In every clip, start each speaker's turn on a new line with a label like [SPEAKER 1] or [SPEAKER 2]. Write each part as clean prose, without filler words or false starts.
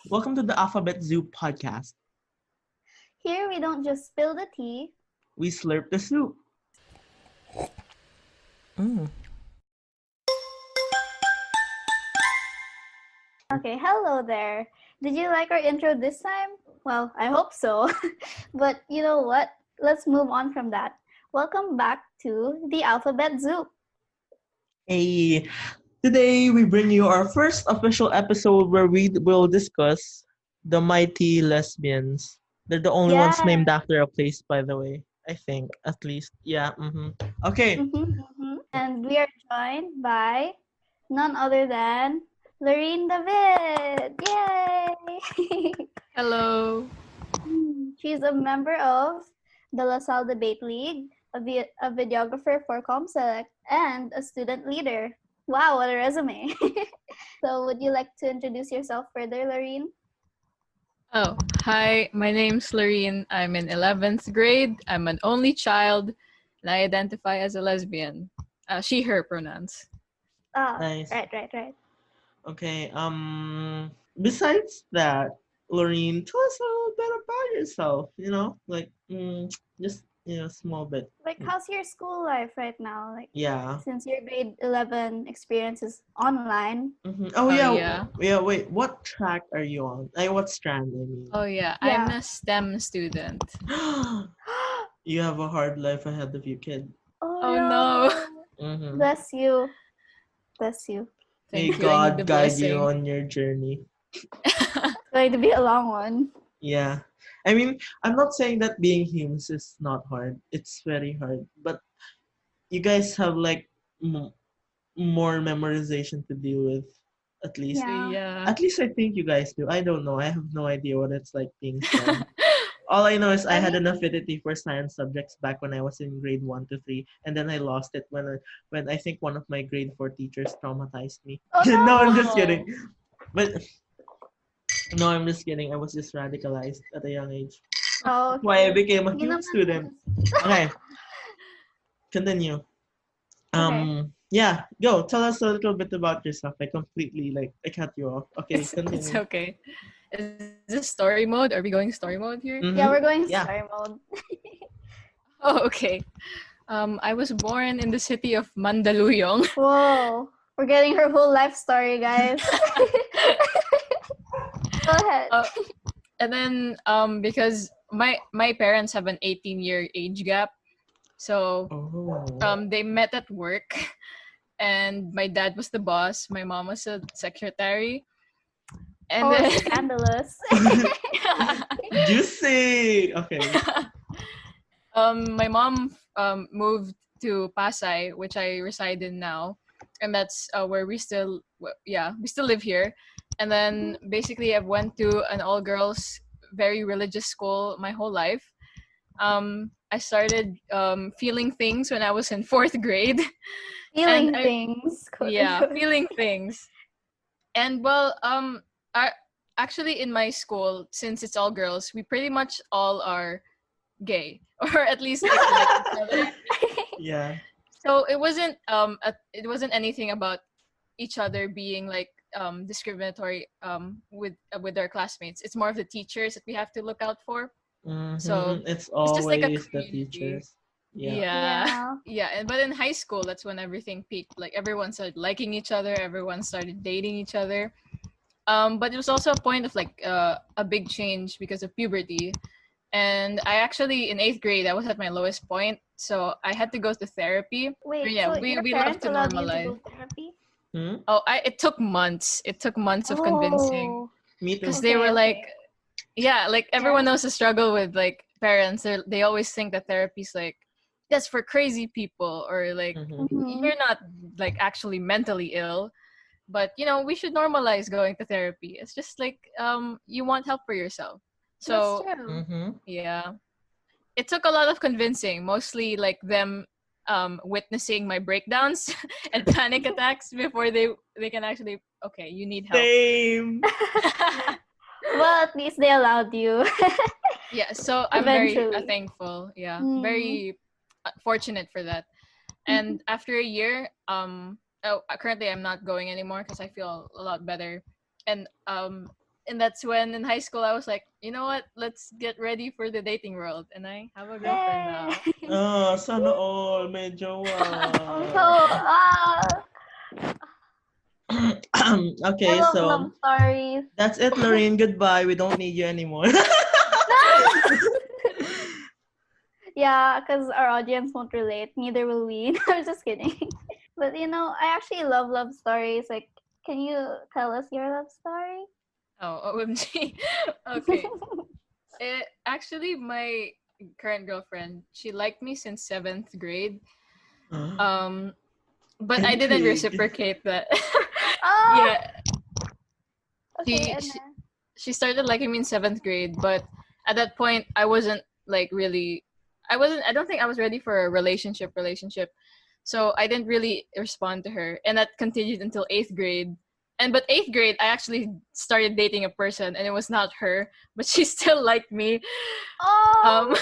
[SPEAKER 1] Welcome to the Alphabet Zoo podcast.
[SPEAKER 2] Here we don't just spill the tea.
[SPEAKER 1] We slurp the soup. Mm.
[SPEAKER 2] Okay, hello there. Did you like our intro this time? Well, I hope so. But you know what? Let's move on from that. Welcome back to the Alphabet Zoo.
[SPEAKER 1] Hey, today we bring you our first official episode where we will discuss the mighty lesbians. They're the only ones
[SPEAKER 2] Yeah.
[SPEAKER 1] named after a place, by the way. I think, at least. Yeah. Okay.
[SPEAKER 2] And we are joined by none other than Lorine David. Yay!
[SPEAKER 3] Hello.
[SPEAKER 2] She's a member of the LaSalle Debate League, a videographer for ComSelect, and a student leader. Wow, what a resume. So would you like to introduce yourself further, Lorine?
[SPEAKER 3] Oh, hi. My name's Lorine. I'm in 11th grade. I'm an only child, and I identify as a lesbian. She, her pronouns.
[SPEAKER 2] Ah,
[SPEAKER 1] Nice.
[SPEAKER 2] right.
[SPEAKER 1] Okay. Besides that, Lorene, tell us a little bit about yourself. Just small bit.
[SPEAKER 2] Like, how's your school life right now? Like,
[SPEAKER 1] Yeah.
[SPEAKER 2] since your grade 11 experience is online.
[SPEAKER 1] Oh,
[SPEAKER 3] yeah.
[SPEAKER 1] Yeah. Wait. What track are you on? What strand? I mean.
[SPEAKER 3] Oh, yeah.
[SPEAKER 2] Yeah.
[SPEAKER 3] I'm a STEM student.
[SPEAKER 1] You have a hard life ahead of you, kid.
[SPEAKER 3] Oh, no.
[SPEAKER 1] Mm-hmm.
[SPEAKER 2] Bless you.
[SPEAKER 1] May
[SPEAKER 3] Thank you. I need the
[SPEAKER 1] God guide you
[SPEAKER 3] blessing.
[SPEAKER 1] on your journey.
[SPEAKER 2] It's going to be a long one.
[SPEAKER 1] Yeah. I mean, I'm not saying that being humans is not hard. It's very hard. But you guys have like more memorization to deal with. At least.
[SPEAKER 2] Yeah.
[SPEAKER 1] At least I think you guys do. I don't know. I have no idea what it's like being STEM. All I know is I had an affinity for science subjects back when I was in grade 1 to 3, and then I lost it when I think one of my grade 4 teachers traumatized me.
[SPEAKER 2] Oh, no.
[SPEAKER 1] No, I'm just kidding. But no, I'm just kidding. I was just radicalized at a young age.
[SPEAKER 2] Oh,
[SPEAKER 1] That's why I became a
[SPEAKER 2] Yun
[SPEAKER 1] human
[SPEAKER 2] naman.
[SPEAKER 1] student. Okay, continue.
[SPEAKER 2] Okay.
[SPEAKER 1] Yeah, go. Tell us a little bit about yourself. I cut you off. Okay, continue.
[SPEAKER 3] It's okay. Is this story mode? Are we going story mode here?
[SPEAKER 2] Yeah, we're going
[SPEAKER 1] Yeah.
[SPEAKER 2] story mode.
[SPEAKER 3] Oh, okay. I was born in the city of Mandaluyong.
[SPEAKER 2] Whoa. We're getting her whole life story, guys. Go ahead.
[SPEAKER 3] And then because my parents have an 18-year age gap, so
[SPEAKER 1] Oh.
[SPEAKER 3] they met at work, and my dad was the boss, my mom was a secretary, and then
[SPEAKER 2] Scandalous.
[SPEAKER 1] Juicy. Okay.
[SPEAKER 3] my mom moved to Pasay, which I reside in now, and that's where we still live here. And then basically I went to an all girls very religious school my whole life. I started feeling things when I was in 4th grade.
[SPEAKER 2] Feeling
[SPEAKER 3] And
[SPEAKER 2] things.
[SPEAKER 3] feeling things. And well, actually in my school, since it's all girls, we pretty much all are gay, or at least like each other.
[SPEAKER 1] Yeah.
[SPEAKER 3] So it wasn't anything about each other being like discriminatory with our classmates. It's more of the teachers that we have to look out for. So
[SPEAKER 1] It's
[SPEAKER 3] it's just like a
[SPEAKER 1] always the
[SPEAKER 3] community.
[SPEAKER 1] teachers.
[SPEAKER 3] Yeah. And but in high school, that's when everything peaked. Like everyone started liking each other, everyone started dating each other. But it was also a point of like a big change because of puberty. And I actually in 8th grade I was at my lowest point, so I had to go to therapy.
[SPEAKER 2] Wait,
[SPEAKER 3] Yeah,
[SPEAKER 2] so
[SPEAKER 3] we
[SPEAKER 2] your
[SPEAKER 3] love
[SPEAKER 2] parents
[SPEAKER 3] to
[SPEAKER 2] allowed you to
[SPEAKER 3] normalize.
[SPEAKER 2] go to therapy?
[SPEAKER 3] Oh, it took months. It took months of convincing,
[SPEAKER 1] Me too.
[SPEAKER 3] because they were like, yeah, like everyone knows the struggle with like parents. They always think that therapy's like that's for crazy people, or like you're not like actually mentally ill, but you know we should normalize going to therapy. It's just like you want help for yourself. So
[SPEAKER 2] That's true.
[SPEAKER 3] yeah, it took a lot of convincing, mostly like them witnessing my breakdowns and panic attacks before they can actually, okay, you need help.
[SPEAKER 1] Same.
[SPEAKER 2] Well, at least they allowed you.
[SPEAKER 3] Yeah, so I'm very
[SPEAKER 2] Eventually.
[SPEAKER 3] thankful. Yeah, very fortunate for that. And after a year, currently I'm not going anymore because I feel a lot better. And And that's when in high school I was like, you know what? Let's get ready for the dating world. And I have a girlfriend now.
[SPEAKER 1] Oh, sana all may
[SPEAKER 2] I'm so
[SPEAKER 1] jowa.
[SPEAKER 2] I
[SPEAKER 1] Okay,
[SPEAKER 2] love
[SPEAKER 1] so
[SPEAKER 2] love stories.
[SPEAKER 1] that's it, Lorine. Goodbye. We don't need you anymore.
[SPEAKER 2] Yeah, because our audience won't relate. Neither will we. I'm just kidding. But I actually love stories. Like, can you tell us your love story?
[SPEAKER 3] Oh, OMG. Okay. Actually, my current girlfriend, she liked me since 7th grade. But I didn't
[SPEAKER 1] Intrigue.
[SPEAKER 3] reciprocate that.
[SPEAKER 2] Oh,
[SPEAKER 3] Yeah,
[SPEAKER 2] okay.
[SPEAKER 3] she,
[SPEAKER 2] And
[SPEAKER 3] she she started liking me in 7th grade, but at that point I wasn't like really I don't think I was ready for a relationship. So I didn't really respond to her, and that continued until 8th grade. But 8th grade I actually started dating a person, and it was not her, but she still liked me. Um
[SPEAKER 2] oh,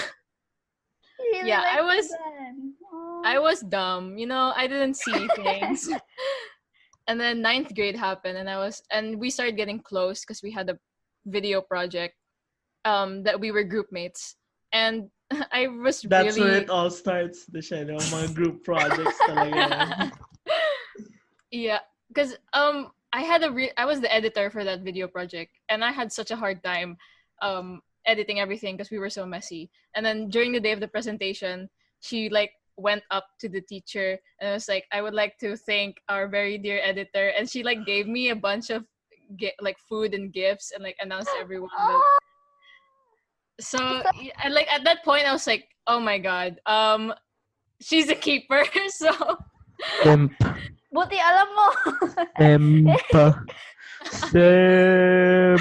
[SPEAKER 2] she really
[SPEAKER 3] yeah, I
[SPEAKER 2] liked you
[SPEAKER 3] was
[SPEAKER 2] then.
[SPEAKER 3] I
[SPEAKER 2] Oh.
[SPEAKER 3] was dumb, I didn't see things. And then 9th grade happened, and we started getting close because we had a video project that we were group mates. And I was
[SPEAKER 1] That's where it
[SPEAKER 3] really
[SPEAKER 1] all starts. The shadow, mga group projects talaga yan.
[SPEAKER 3] yeah, because I was the editor for that video project, and I had such a hard time editing everything because we were so messy. And then during the day of the presentation, she like went up to the teacher and was like, I would like to thank our very dear editor. And she like gave me a bunch of like food and gifts, and like announced to everyone that.
[SPEAKER 2] Oh,
[SPEAKER 3] So
[SPEAKER 2] so
[SPEAKER 3] and like at that point I was like, oh my god, she's a keeper. So
[SPEAKER 1] Simp.
[SPEAKER 2] buti alam mo.
[SPEAKER 1] Simp. Simp.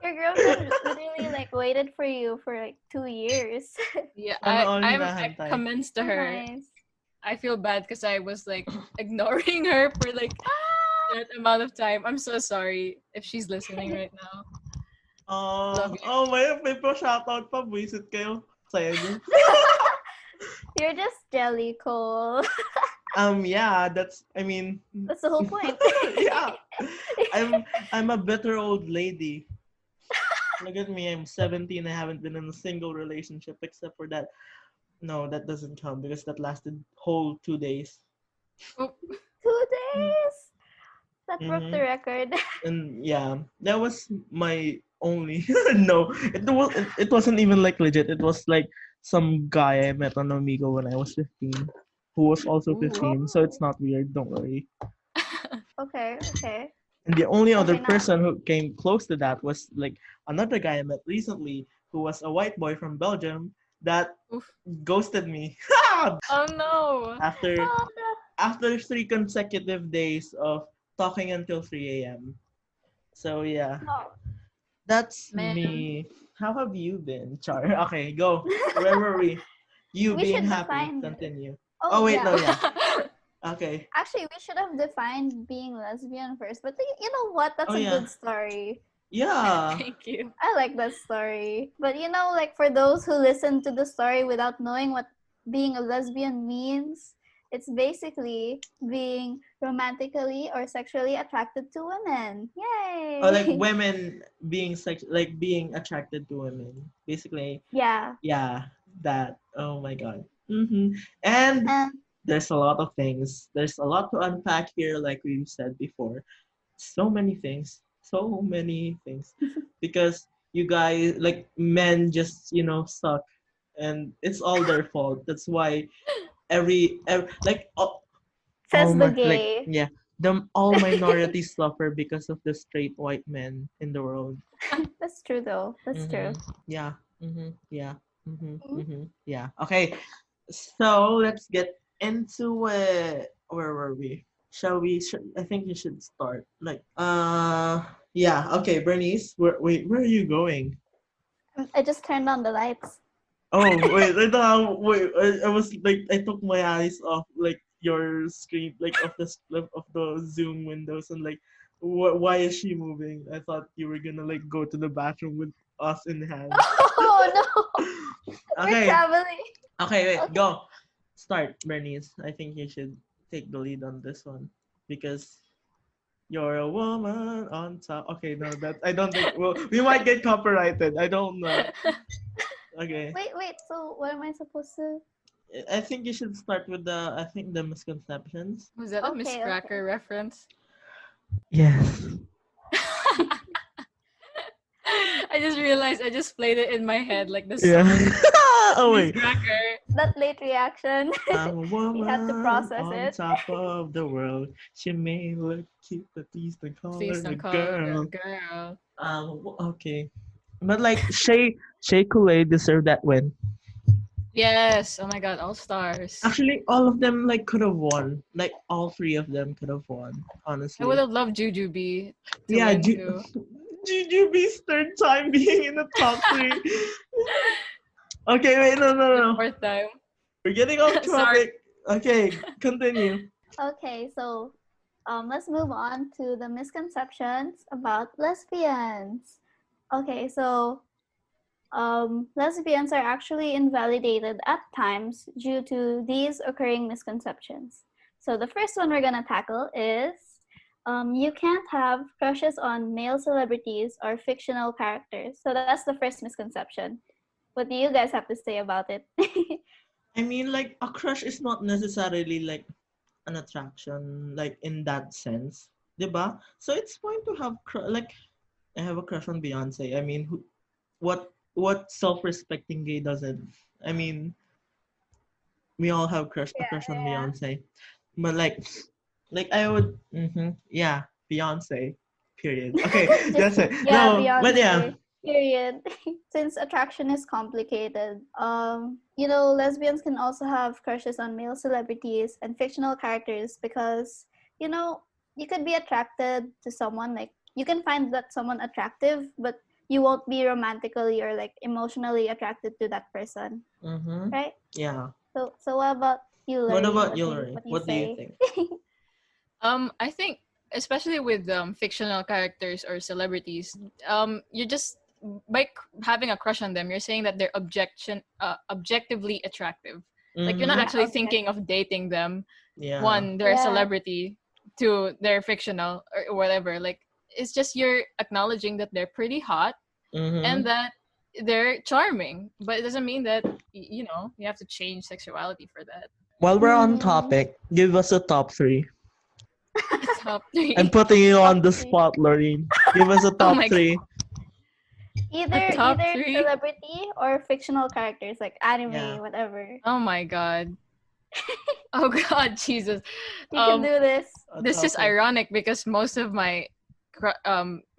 [SPEAKER 2] Your girlfriend literally like waited for you for like 2 years.
[SPEAKER 3] yeah,
[SPEAKER 1] Sana all
[SPEAKER 3] I
[SPEAKER 1] hinahantay.
[SPEAKER 3] commends to
[SPEAKER 2] So
[SPEAKER 3] her.
[SPEAKER 2] nice.
[SPEAKER 3] I feel bad because I was like ignoring her for like
[SPEAKER 2] Ah!
[SPEAKER 3] that amount of time. I'm so sorry if she's listening right now. Love you.
[SPEAKER 1] Oh, may pa-shoutout pa. Buisit kayo. Saya niyo.
[SPEAKER 2] You're just jelly, Cole.
[SPEAKER 1] Yeah, I mean,
[SPEAKER 2] That's the whole point.
[SPEAKER 1] yeah. I'm a bitter old lady. Look at me, I'm 17. I haven't been in a single relationship except for that. No, that doesn't count because that lasted whole 2 days.
[SPEAKER 3] Oh,
[SPEAKER 2] 2 days. That broke the
[SPEAKER 1] Mm-hmm.
[SPEAKER 2] record.
[SPEAKER 1] And yeah, that was my only. No, it wasn't even like legit. It was like some guy I met on Amigo when I was 15, who was also
[SPEAKER 3] ooh.
[SPEAKER 1] 15. So it's not weird. Don't worry.
[SPEAKER 2] Okay.
[SPEAKER 1] And the only other
[SPEAKER 2] Okay, now.
[SPEAKER 1] person who came close to that was like another guy I met recently, who was a white boy from Belgium that
[SPEAKER 3] Oof.
[SPEAKER 1] ghosted me
[SPEAKER 3] Oh no.
[SPEAKER 1] after
[SPEAKER 2] Oh,
[SPEAKER 1] after 3 consecutive days of talking until 3 a.m. So yeah,
[SPEAKER 2] no.
[SPEAKER 1] that's
[SPEAKER 3] Man.
[SPEAKER 1] me. How have you been, Char? Okay, go. Where were we? You
[SPEAKER 2] We
[SPEAKER 1] being
[SPEAKER 2] should
[SPEAKER 1] happy.
[SPEAKER 2] define.
[SPEAKER 1] Continue.
[SPEAKER 2] Oh
[SPEAKER 1] Oh wait,
[SPEAKER 2] yeah.
[SPEAKER 1] no, yeah. Okay.
[SPEAKER 2] Actually, we should have defined being lesbian first. But you know what?
[SPEAKER 1] Oh
[SPEAKER 2] That's a
[SPEAKER 1] yeah.
[SPEAKER 2] good story.
[SPEAKER 1] Yeah.
[SPEAKER 3] Thank you.
[SPEAKER 2] I like that story. But like for those who listen to the story without knowing what being a lesbian means, it's basically being romantically or sexually attracted to women.
[SPEAKER 1] Or like
[SPEAKER 2] Yay!
[SPEAKER 1] women being attracted to women. Basically,
[SPEAKER 2] Yeah.
[SPEAKER 1] yeah, that. Oh my god. And
[SPEAKER 2] And
[SPEAKER 1] there's a lot of things. There's a lot to unpack here, like we said before. So many things. So many things. Because you guys, like men, just suck, and it's all their fault. That's why every like
[SPEAKER 2] says
[SPEAKER 1] all
[SPEAKER 2] the
[SPEAKER 1] my like
[SPEAKER 2] gay.
[SPEAKER 1] yeah, all minorities suffer because of the straight white men in the world.
[SPEAKER 2] That's true though. That's true.
[SPEAKER 1] Yeah. Yeah.
[SPEAKER 2] Mhm.
[SPEAKER 1] Yeah. Okay. So let's get into it. Where were we? Shall we? I think you should start. Like, yeah. Okay, Bernice. Where are you going?
[SPEAKER 2] I just turned on the lights.
[SPEAKER 1] Oh, wait. Wait. I was like, I took my eyes off like your screen, like of the Zoom windows, and like, why is she moving? I thought you were gonna like go to the bathroom with us in hand.
[SPEAKER 2] Oh no! We're
[SPEAKER 1] Okay.
[SPEAKER 2] traveling.
[SPEAKER 1] Okay, wait,
[SPEAKER 2] Okay.
[SPEAKER 1] go. Start, Bernice. I think you should take the lead on this one because You're a woman on top. Okay, no, that I don't think. Well, we might get copyrighted. I don't know. Okay,
[SPEAKER 2] Wait. So what am I supposed to?
[SPEAKER 1] I think you should start with the misconceptions.
[SPEAKER 3] Was that a Miss
[SPEAKER 2] Okay.
[SPEAKER 3] Cracker reference?
[SPEAKER 1] Yes.
[SPEAKER 3] I just realized I just played it in my head like the
[SPEAKER 1] Yeah.
[SPEAKER 3] song.
[SPEAKER 1] Oh
[SPEAKER 3] Miss
[SPEAKER 1] wait.
[SPEAKER 3] Cracker.
[SPEAKER 2] That late reaction.
[SPEAKER 1] I'm a
[SPEAKER 2] You had to
[SPEAKER 1] woman
[SPEAKER 2] process
[SPEAKER 1] on
[SPEAKER 2] it.
[SPEAKER 1] top of the world. She may look cute, but please don't call
[SPEAKER 3] Please
[SPEAKER 1] her a
[SPEAKER 3] don't call her a
[SPEAKER 1] girl.
[SPEAKER 3] girl.
[SPEAKER 1] Okay. But like Shea Coulee deserved that win.
[SPEAKER 3] Yes. Oh my god, all stars.
[SPEAKER 1] Actually, all of them like could have won. Like all three of them could have won.
[SPEAKER 3] I would
[SPEAKER 1] Honestly.
[SPEAKER 3] have loved Jujubee to
[SPEAKER 1] Yeah,
[SPEAKER 3] win too.
[SPEAKER 1] Jujubee's third time being in the top three. Okay, wait, no, no,
[SPEAKER 3] The
[SPEAKER 1] no.
[SPEAKER 3] fourth time.
[SPEAKER 1] We're getting off
[SPEAKER 3] Sorry.
[SPEAKER 1] topic. Okay, continue.
[SPEAKER 2] Okay, so let's move on to the misconceptions about lesbians. Okay, so lesbians are actually invalidated at times due to these occurring misconceptions. So the first one we're gonna tackle is you can't have crushes on male celebrities or fictional characters. So that's the first misconception. What do you guys have to say about it?
[SPEAKER 1] I mean, like a crush is not necessarily like an attraction, like in that sense, diba? So it's fine to have like I have a crush on Beyonce. I mean, what self-respecting gay doesn't? I mean, we all have a crush on
[SPEAKER 2] Yeah.
[SPEAKER 1] Beyonce, but like I would, yeah, Beyonce, period. Okay, that's it.
[SPEAKER 2] Yeah,
[SPEAKER 1] No, but yeah,
[SPEAKER 2] Beyonce. Period. Since attraction is complicated, lesbians can also have crushes on male celebrities and fictional characters because, you could be attracted to someone, like you can find that someone attractive, but you won't be romantically or like emotionally attracted to that person, right?
[SPEAKER 1] yeah.
[SPEAKER 2] So what about you,
[SPEAKER 1] What
[SPEAKER 2] Lorraine?
[SPEAKER 1] about you, Lorraine?
[SPEAKER 2] What do you
[SPEAKER 1] What do you
[SPEAKER 2] say?
[SPEAKER 1] think?
[SPEAKER 3] I think especially with fictional characters or celebrities, you're just by having a crush on them, you're saying that they're objectively attractive. Like you're not
[SPEAKER 1] Mm-hmm.
[SPEAKER 2] Yeah,
[SPEAKER 3] actually
[SPEAKER 2] okay.
[SPEAKER 3] thinking of dating them.
[SPEAKER 1] Yeah.
[SPEAKER 3] One, they're a
[SPEAKER 2] Yeah.
[SPEAKER 3] celebrity. Two, they're fictional or whatever. Like it's just you're acknowledging that they're pretty hot and
[SPEAKER 1] Mm-hmm.
[SPEAKER 3] that they're charming, but it doesn't mean that you have to change sexuality for that.
[SPEAKER 1] While we're on
[SPEAKER 2] Hmm.
[SPEAKER 1] topic, give us a top three.
[SPEAKER 3] A top
[SPEAKER 1] I'm
[SPEAKER 3] three.
[SPEAKER 1] putting you on
[SPEAKER 2] Top
[SPEAKER 1] the
[SPEAKER 2] three.
[SPEAKER 1] spot, Lorraine. Give us a
[SPEAKER 3] Oh
[SPEAKER 1] top
[SPEAKER 3] my god,
[SPEAKER 1] three.
[SPEAKER 3] a
[SPEAKER 2] Either
[SPEAKER 3] top
[SPEAKER 2] either
[SPEAKER 3] three.
[SPEAKER 2] celebrity or fictional characters like
[SPEAKER 1] Yeah.
[SPEAKER 2] anime, whatever.
[SPEAKER 3] Oh my god. Oh god, Jesus.
[SPEAKER 2] You can do this.
[SPEAKER 1] A
[SPEAKER 3] This
[SPEAKER 1] top
[SPEAKER 3] is
[SPEAKER 1] three.
[SPEAKER 3] ironic because most of my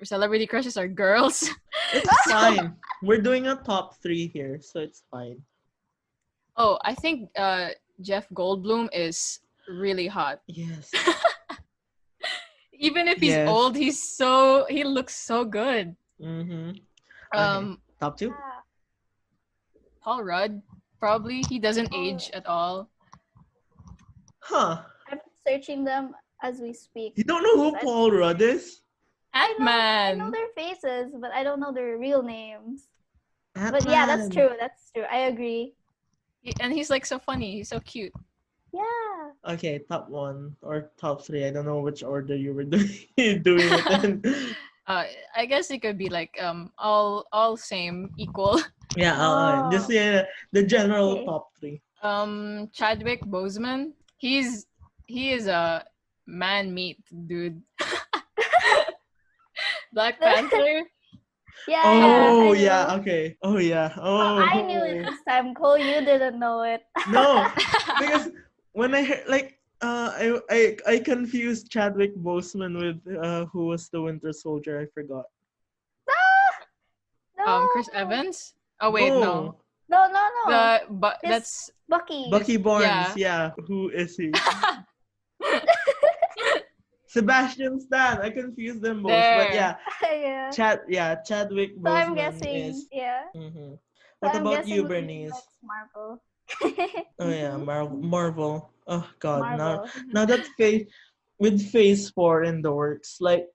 [SPEAKER 3] celebrity crushes are girls.
[SPEAKER 1] It's fine. We're doing a top three here, so it's fine.
[SPEAKER 3] Oh, I think Jeff Goldblum is really hot.
[SPEAKER 1] Yes.
[SPEAKER 3] Even if he's
[SPEAKER 1] Yes.
[SPEAKER 3] old, he looks so good.
[SPEAKER 1] Mm-hmm. Okay.
[SPEAKER 3] Um,
[SPEAKER 1] Top two?
[SPEAKER 2] Yeah.
[SPEAKER 3] Paul Rudd, probably he doesn't
[SPEAKER 2] Oh,
[SPEAKER 3] age at all.
[SPEAKER 1] Huh.
[SPEAKER 2] I'm searching them as we speak.
[SPEAKER 1] You don't know who
[SPEAKER 2] because
[SPEAKER 1] Paul Rudd is?
[SPEAKER 2] I know
[SPEAKER 3] Ant-Man.
[SPEAKER 2] their faces, but I don't know their real names. But
[SPEAKER 1] Ant-Man.
[SPEAKER 2] yeah, that's true. That's true. I agree.
[SPEAKER 3] And he's like so funny. He's so cute.
[SPEAKER 2] Yeah.
[SPEAKER 1] Okay, top one or top three. I don't know which order you were doing it in.
[SPEAKER 3] I guess it could be like all same equal.
[SPEAKER 1] Yeah, just
[SPEAKER 2] Oh.
[SPEAKER 1] the general
[SPEAKER 2] Okay.
[SPEAKER 1] top three.
[SPEAKER 3] Chadwick Boseman. He is a man meat dude. Black Panther.
[SPEAKER 2] Yeah.
[SPEAKER 1] Oh
[SPEAKER 2] I
[SPEAKER 1] yeah,
[SPEAKER 2] knew.
[SPEAKER 1] okay. Oh yeah.
[SPEAKER 2] Oh, I knew it this time. Cole, you didn't know it.
[SPEAKER 1] No, because when I heard like I confused Chadwick Boseman with who was the Winter Soldier. I forgot.
[SPEAKER 2] No.
[SPEAKER 3] Chris Evans. Oh wait, no.
[SPEAKER 2] No.
[SPEAKER 3] But
[SPEAKER 2] This-
[SPEAKER 3] that's
[SPEAKER 2] Bucky.
[SPEAKER 1] Bucky Barnes.
[SPEAKER 3] Yeah.
[SPEAKER 1] Yeah. Who is he? Sebastian Stan. I confused them both. But
[SPEAKER 3] there.
[SPEAKER 1] yeah,
[SPEAKER 2] Yeah.
[SPEAKER 1] Chadwick
[SPEAKER 2] So I'm
[SPEAKER 1] Boseman
[SPEAKER 2] guessing.
[SPEAKER 1] is.
[SPEAKER 2] Yeah.
[SPEAKER 1] Mhm.
[SPEAKER 2] So
[SPEAKER 1] What
[SPEAKER 2] I'm
[SPEAKER 1] about you,
[SPEAKER 2] guessing he
[SPEAKER 1] Bernice?
[SPEAKER 2] likes Marvel.
[SPEAKER 1] Oh yeah,
[SPEAKER 2] Mhm.
[SPEAKER 1] Marvel. Oh God,
[SPEAKER 2] Marvel.
[SPEAKER 1] now that Phase 4 in the works, like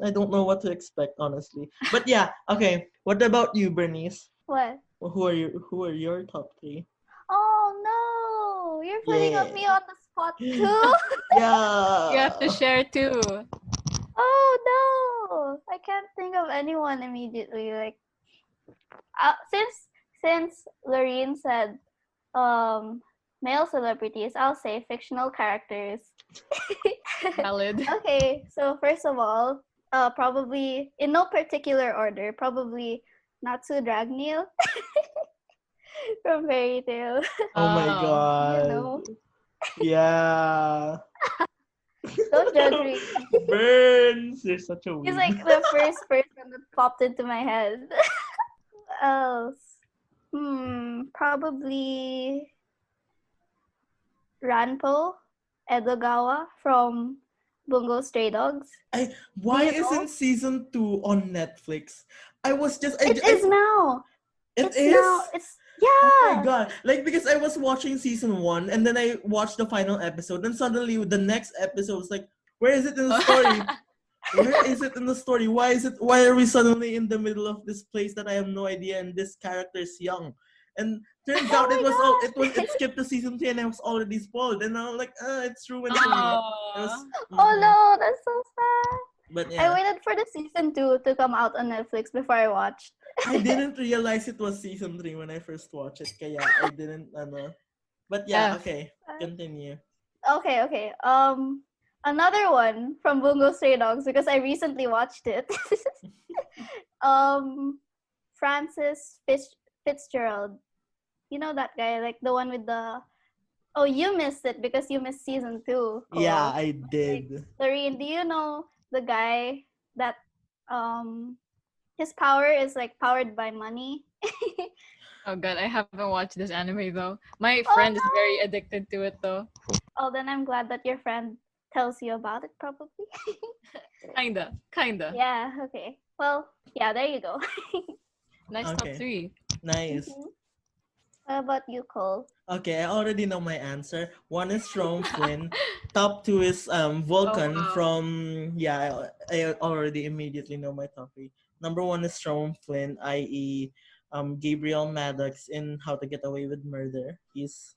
[SPEAKER 1] I don't know what to expect honestly. But yeah, okay. What about you, Bernice?
[SPEAKER 2] What?
[SPEAKER 1] Who are your top three?
[SPEAKER 2] Oh no! You're putting
[SPEAKER 1] Yeah.
[SPEAKER 2] me on the spot too.
[SPEAKER 3] You have to
[SPEAKER 1] Yeah.
[SPEAKER 3] share too.
[SPEAKER 2] Oh no! I can't think of anyone immediately. Like, since Lorene said male celebrities, I'll say fictional characters.
[SPEAKER 3] Valid.
[SPEAKER 2] Okay, so first of all, probably in no particular order, probably Natsu Dragneel from Fairy Tail.
[SPEAKER 1] Oh my
[SPEAKER 3] Oh.
[SPEAKER 2] You
[SPEAKER 1] god.
[SPEAKER 2] know,
[SPEAKER 1] Yeah.
[SPEAKER 2] don't judge me.
[SPEAKER 1] Burns. You're such a
[SPEAKER 2] He's
[SPEAKER 1] weeb.
[SPEAKER 2] like the first person that popped into my head. Who else? Probably Ranpo Edogawa from Bungo Stray Dogs. Do
[SPEAKER 1] Why
[SPEAKER 2] you know?
[SPEAKER 1] isn't season 2 on Netflix? I was just
[SPEAKER 2] It is now.
[SPEAKER 1] it
[SPEAKER 2] It's now.
[SPEAKER 1] is?
[SPEAKER 2] It's
[SPEAKER 1] Oh my
[SPEAKER 2] yeah.
[SPEAKER 1] god. Like because I was watching season 1 and then I watched the final episode and suddenly the next episode was like, where is it in the story? Where is it in the story? Why are we suddenly in the middle of this place that I have no idea and this character is young? And turns out
[SPEAKER 2] Oh my
[SPEAKER 1] it
[SPEAKER 2] god.
[SPEAKER 1] skipped to season 3 and I was already spoiled and I'm like, it's ruined for me. It was
[SPEAKER 2] Oh
[SPEAKER 1] mhm.
[SPEAKER 2] no, that's so sad.
[SPEAKER 1] But
[SPEAKER 2] I
[SPEAKER 1] yeah.
[SPEAKER 2] waited for the season 2 to come out on Netflix before I watched.
[SPEAKER 1] I didn't realize it was season 3 when I first watched it. Kaya I didn't But yeah,
[SPEAKER 3] F.
[SPEAKER 1] okay. Continue.
[SPEAKER 2] Okay. Another one from Bungo Stray Dogs because I recently watched it. um, Francis Fitzgerald. You know that guy, like the one with the. Oh, you missed it because you missed season 2.
[SPEAKER 1] Yeah,
[SPEAKER 2] Cole.
[SPEAKER 1] I did.
[SPEAKER 2] Lorene, do you know the guy that his power is like powered by money?
[SPEAKER 3] Oh god, I haven't watched this anime though. My
[SPEAKER 2] Oh,
[SPEAKER 3] friend is
[SPEAKER 2] no.
[SPEAKER 3] very addicted to it though.
[SPEAKER 2] Oh, then I'm glad that your friend tells you about it, probably.
[SPEAKER 3] Kinda.
[SPEAKER 2] Yeah, okay. Well, yeah, there you go.
[SPEAKER 3] Nice
[SPEAKER 1] Okay.
[SPEAKER 3] top 3.
[SPEAKER 1] Nice.
[SPEAKER 2] Mhm. What about you, Cole?
[SPEAKER 1] Okay, I already know my answer. One is from Flynn. Top 2 is Vulcan
[SPEAKER 3] Oh, wow.
[SPEAKER 1] from I already immediately know my top 3. Number 1 is from Flynn, i.e. Gabriel Maddox in How to Get Away with Murder. He's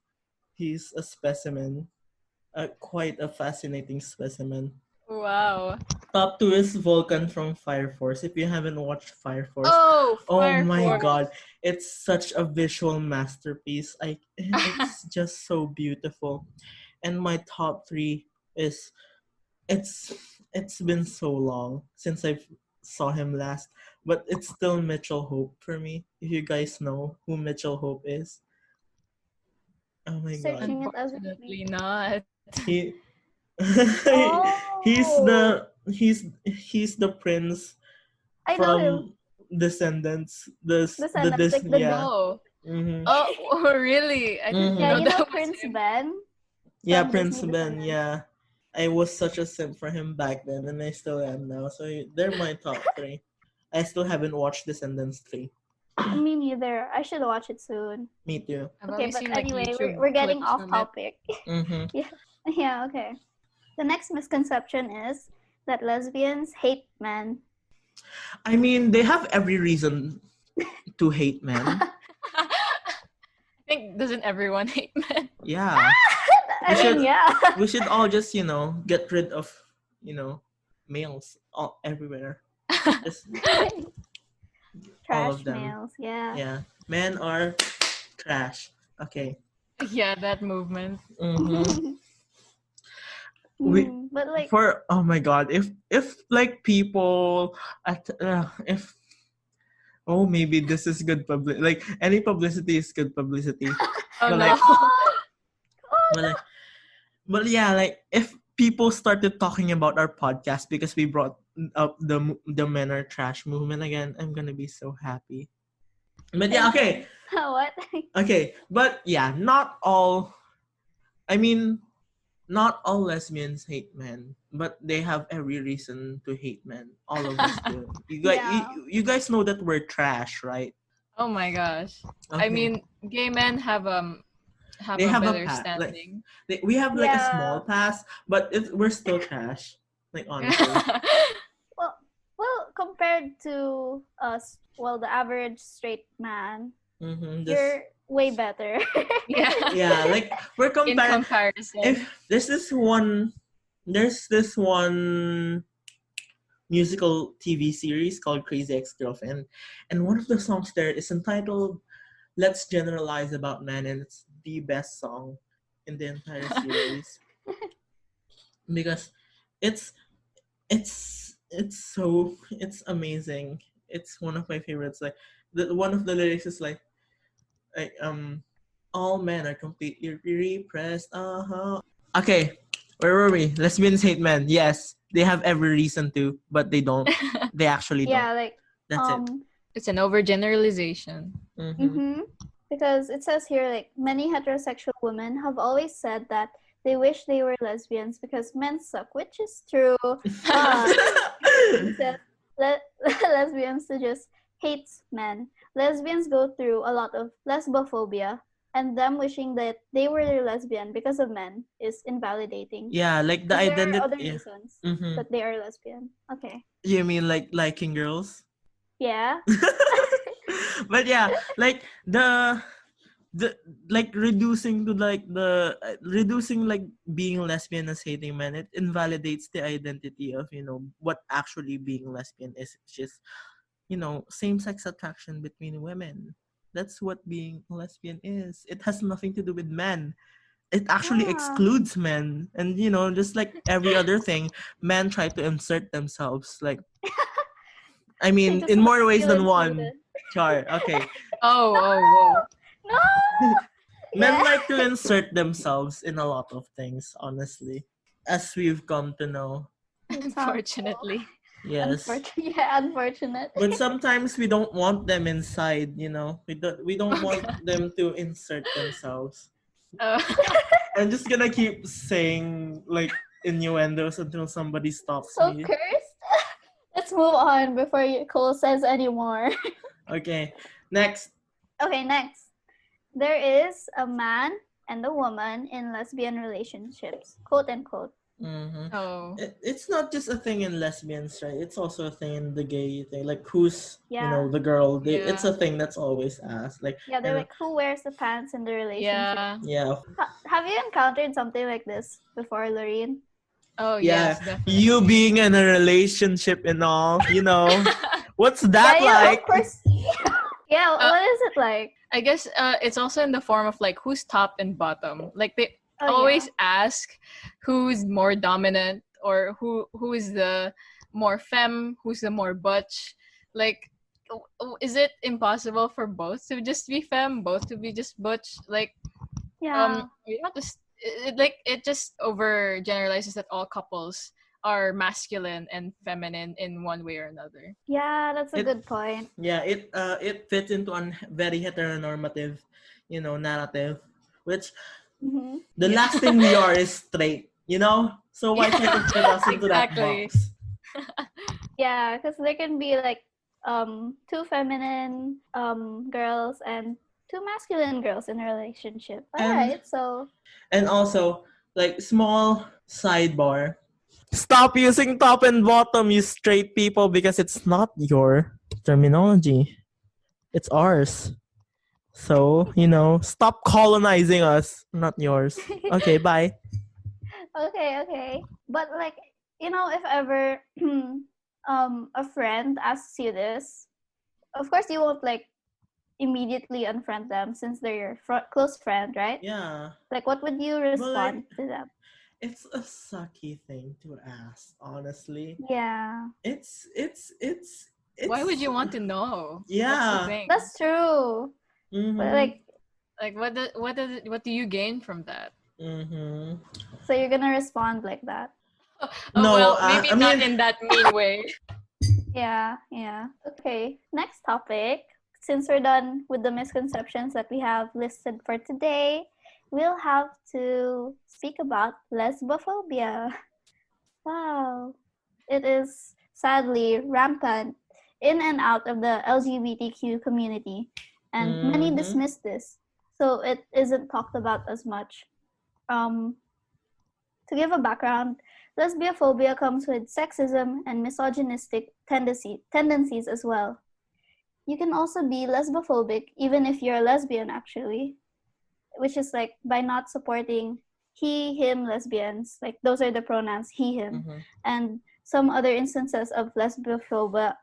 [SPEAKER 1] a specimen. Quite a fascinating specimen.
[SPEAKER 3] Wow.
[SPEAKER 1] Top 2 is Vulcan from Fire Force. If you haven't watched Fire Force,
[SPEAKER 3] Oh,
[SPEAKER 1] oh
[SPEAKER 3] Fire
[SPEAKER 1] my
[SPEAKER 3] Force.
[SPEAKER 1] god, it's such a visual masterpiece. It's just so beautiful. And my top 3 is it's it's been so long since I saw him last, but it's still Mitchell Hope for me. If you guys know who Mitchell Hope is. Oh my god.
[SPEAKER 2] Searching it as we
[SPEAKER 3] Unfortunately
[SPEAKER 2] speak.
[SPEAKER 3] not.
[SPEAKER 1] He
[SPEAKER 2] Oh,
[SPEAKER 1] he's the prince
[SPEAKER 2] I know him.
[SPEAKER 1] from Descendants.
[SPEAKER 2] Descendants,
[SPEAKER 1] This
[SPEAKER 2] like the
[SPEAKER 1] yeah.
[SPEAKER 3] Oh.
[SPEAKER 1] Mm-hmm.
[SPEAKER 3] Oh, really? I didn't
[SPEAKER 2] yeah,
[SPEAKER 1] Mm-hmm.
[SPEAKER 3] know
[SPEAKER 2] you
[SPEAKER 3] that
[SPEAKER 2] know
[SPEAKER 3] was
[SPEAKER 2] Prince
[SPEAKER 3] him.
[SPEAKER 2] Ben
[SPEAKER 1] Yeah,
[SPEAKER 2] from
[SPEAKER 1] Prince
[SPEAKER 2] Disney
[SPEAKER 1] Ben.
[SPEAKER 2] Descendants.
[SPEAKER 1] Yeah, I was such a simp for him back then, and I still am now. So they're my top 3. I still haven't watched Descendants 3.
[SPEAKER 2] Me neither. I should watch it soon.
[SPEAKER 1] Me too.
[SPEAKER 3] I've
[SPEAKER 2] Okay,
[SPEAKER 3] only
[SPEAKER 2] but
[SPEAKER 3] seen like
[SPEAKER 2] anyway,
[SPEAKER 3] YouTube
[SPEAKER 2] we're getting
[SPEAKER 3] clips
[SPEAKER 2] off
[SPEAKER 3] from it.
[SPEAKER 2] topic.
[SPEAKER 1] Mm-hmm.
[SPEAKER 2] Yeah, okay. The next misconception is that lesbians hate men.
[SPEAKER 1] I mean, they have every reason to hate men.
[SPEAKER 3] I think doesn't everyone hate men?
[SPEAKER 1] Yeah,
[SPEAKER 2] I
[SPEAKER 1] We
[SPEAKER 2] mean,
[SPEAKER 1] should-
[SPEAKER 2] yeah.
[SPEAKER 1] we should all just get rid of males all everywhere. Just all
[SPEAKER 2] Trash
[SPEAKER 1] of them.
[SPEAKER 2] males, yeah.
[SPEAKER 1] Yeah, men are trash. Okay.
[SPEAKER 3] Yeah, that movement.
[SPEAKER 1] Mm-hmm. We
[SPEAKER 2] But like,
[SPEAKER 1] for oh my god, if like people at if oh maybe this is good public like any publicity is good publicity.
[SPEAKER 3] Oh
[SPEAKER 1] But
[SPEAKER 3] no.
[SPEAKER 1] like
[SPEAKER 2] oh
[SPEAKER 1] but like but yeah, like if people started talking about our podcast because we brought up the men are trash movement again, I'm gonna be so happy. But yeah, okay.
[SPEAKER 2] no. What?
[SPEAKER 1] Okay, but yeah, not all lesbians hate men, but they have every reason to hate men. All of us do.
[SPEAKER 2] Yeah.
[SPEAKER 1] You guys know that we're trash, right?
[SPEAKER 3] Oh my gosh.
[SPEAKER 1] Okay.
[SPEAKER 3] I mean, gay men have
[SPEAKER 1] They
[SPEAKER 3] a
[SPEAKER 1] have a
[SPEAKER 3] better
[SPEAKER 1] pass. Like
[SPEAKER 3] standing.
[SPEAKER 1] we have like a
[SPEAKER 2] Yeah.
[SPEAKER 1] small pass, but we're still trash. Like honestly.
[SPEAKER 2] Well, compared to us, well, the average straight man,
[SPEAKER 1] Mm-hmm.
[SPEAKER 2] you're way better.
[SPEAKER 3] Yeah.
[SPEAKER 1] Yeah, like we're
[SPEAKER 3] In
[SPEAKER 1] comparing.
[SPEAKER 3] comparison.
[SPEAKER 1] If there's this one musical TV series called Crazy Ex-Girlfriend. And one of the songs there is entitled Let's Generalize About Men, and it's the best song in the entire series because it's it's amazing. It's one of my favorites. Like one of the lyrics is like all men are completely repressed. Okay, where were we? Lesbians hate men. Yes, they have every reason to, but they don't. They actually don't.
[SPEAKER 2] Yeah, like
[SPEAKER 1] That's it.
[SPEAKER 3] It's an overgeneralization.
[SPEAKER 2] Because it says here, like, many heterosexual women have always said that they wish they were lesbians because men suck, which is true. But it says lesbians to just hates men. Lesbians go through a lot of lesbophobia, and them wishing that they were lesbian because of men is invalidating.
[SPEAKER 1] Yeah, like the
[SPEAKER 2] Because there
[SPEAKER 1] identity.
[SPEAKER 2] are other
[SPEAKER 1] Yeah.
[SPEAKER 2] reasons
[SPEAKER 1] Mm-hmm.
[SPEAKER 2] that they are lesbian. Okay.
[SPEAKER 1] You mean like liking girls?
[SPEAKER 2] Yeah.
[SPEAKER 1] But yeah, like the like reducing to like the reducing like being lesbian as hating men, it invalidates the identity of what actually being lesbian is. It's just same-sex attraction between women. That's what being lesbian is. It has nothing to do with men. It actually
[SPEAKER 2] Yeah.
[SPEAKER 1] excludes men, and just like every other thing, men try to insert themselves, like I mean,
[SPEAKER 2] Just
[SPEAKER 1] in
[SPEAKER 2] want
[SPEAKER 1] more
[SPEAKER 2] to
[SPEAKER 1] ways
[SPEAKER 2] feel
[SPEAKER 1] than one.
[SPEAKER 2] included.
[SPEAKER 1] Char, okay.
[SPEAKER 3] Whoa.
[SPEAKER 2] No.
[SPEAKER 1] Men
[SPEAKER 2] Yeah.
[SPEAKER 1] like to insert themselves in a lot of things, honestly, as we've come to know.
[SPEAKER 2] It sounds
[SPEAKER 3] Unfortunately.
[SPEAKER 1] Yes.
[SPEAKER 2] unfortunate.
[SPEAKER 1] But sometimes we don't want them inside, We don't want them to insert themselves. I'm just gonna keep saying like innuendos until somebody stops
[SPEAKER 2] So
[SPEAKER 1] me.
[SPEAKER 2] cursed. Let's move on before Cole says any more.
[SPEAKER 1] Okay. Next.
[SPEAKER 2] Okay, next. There is a man and a woman in lesbian relationships, quote unquote.
[SPEAKER 1] Mm-hmm.
[SPEAKER 3] Oh.
[SPEAKER 1] It's not just a thing in lesbians, right? It's also a thing in the gay thing. Like who's
[SPEAKER 2] Yeah.
[SPEAKER 1] the girl?
[SPEAKER 3] Yeah.
[SPEAKER 1] It's a thing that's always asked. Like
[SPEAKER 2] Yeah, they're
[SPEAKER 1] and-
[SPEAKER 2] like, who wears the pants in the relationship?
[SPEAKER 3] Yeah.
[SPEAKER 1] yeah.
[SPEAKER 2] Have you encountered something like this before, Lorine?
[SPEAKER 3] Oh
[SPEAKER 1] Yeah.
[SPEAKER 3] yes, definitely.
[SPEAKER 1] You being in a relationship and all, what's that
[SPEAKER 2] Yeah,
[SPEAKER 1] like?
[SPEAKER 2] of course. Yeah, what is it like?
[SPEAKER 3] I guess it's also in the form of like who's top and bottom. Like they
[SPEAKER 2] Oh,
[SPEAKER 3] always ask who's more dominant or who is the more femme, who's the more butch. Like is it impossible for both to just be femme, both to be just butch? Like
[SPEAKER 2] Yeah.
[SPEAKER 3] just it just over generalizes that all couples are masculine and feminine in one way or another.
[SPEAKER 2] Yeah, that's a good point.
[SPEAKER 1] Yeah, it fits into a very heteronormative, narrative, which
[SPEAKER 2] Mm-hmm.
[SPEAKER 1] the last thing we are is straight, So why try to fit us into that
[SPEAKER 3] Exactly.
[SPEAKER 1] box?
[SPEAKER 2] Yeah, because there can be like two feminine girls and two masculine girls in a relationship. Alright, so
[SPEAKER 1] And also, like, small sidebar. Stop using top and bottom, you straight people, because it's not your terminology. It's ours. So, stop colonizing us, not yours. Okay, bye.
[SPEAKER 2] okay. But like, if ever a friend asks you this, of course you won't like immediately unfriend them since they're your close friend, right?
[SPEAKER 1] Yeah.
[SPEAKER 2] Like, what would you respond to them?
[SPEAKER 1] It's a sucky thing to ask, honestly.
[SPEAKER 2] Yeah.
[SPEAKER 1] It's
[SPEAKER 3] Why would you want to know?
[SPEAKER 1] Yeah.
[SPEAKER 3] That's the thing.
[SPEAKER 2] That's true.
[SPEAKER 1] Mm-hmm.
[SPEAKER 2] But like,
[SPEAKER 3] what do you gain from that?
[SPEAKER 1] Mm-hmm.
[SPEAKER 2] so you're gonna respond like that?
[SPEAKER 3] Oh,
[SPEAKER 1] No,
[SPEAKER 3] well, maybe
[SPEAKER 1] I
[SPEAKER 3] not
[SPEAKER 1] mean-
[SPEAKER 3] in that mean way.
[SPEAKER 2] Yeah. Okay, next topic. Since we're done with the misconceptions that we have listed for today, we'll have to speak about lesbophobia. Wow. It is sadly rampant in and out of the LGBTQ community, and many
[SPEAKER 1] Mhm.
[SPEAKER 2] dismiss this, so it isn't talked about as much. To give a background, lesbophobia comes with sexism and misogynistic tendencies as well. You can also be lesbophobic even if you're a lesbian, actually, which is like by not supporting he, him lesbians, like those are the pronouns he, him,
[SPEAKER 1] Mhm.
[SPEAKER 2] and some other instances of lesbophobia.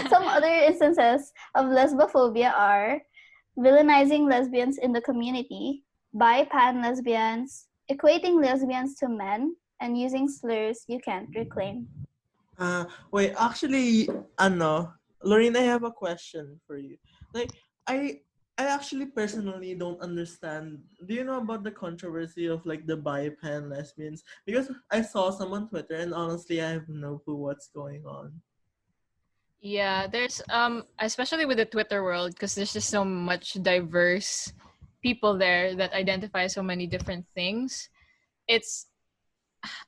[SPEAKER 2] Some other instances of lesbophobia are villainizing lesbians in the community, bi-pan lesbians, equating lesbians to men, and using slurs you can't reclaim.
[SPEAKER 1] Wait, actually, Lorene, I have a question for you. Like, I I actually personally don't understand. Do you know about the controversy of like the bi-pan lesbians? Because I saw some on Twitter, and honestly, I have no clue what's going on.
[SPEAKER 3] Yeah, there's especially with the Twitter world, because there's just so much diverse people there that identify so many different things. It's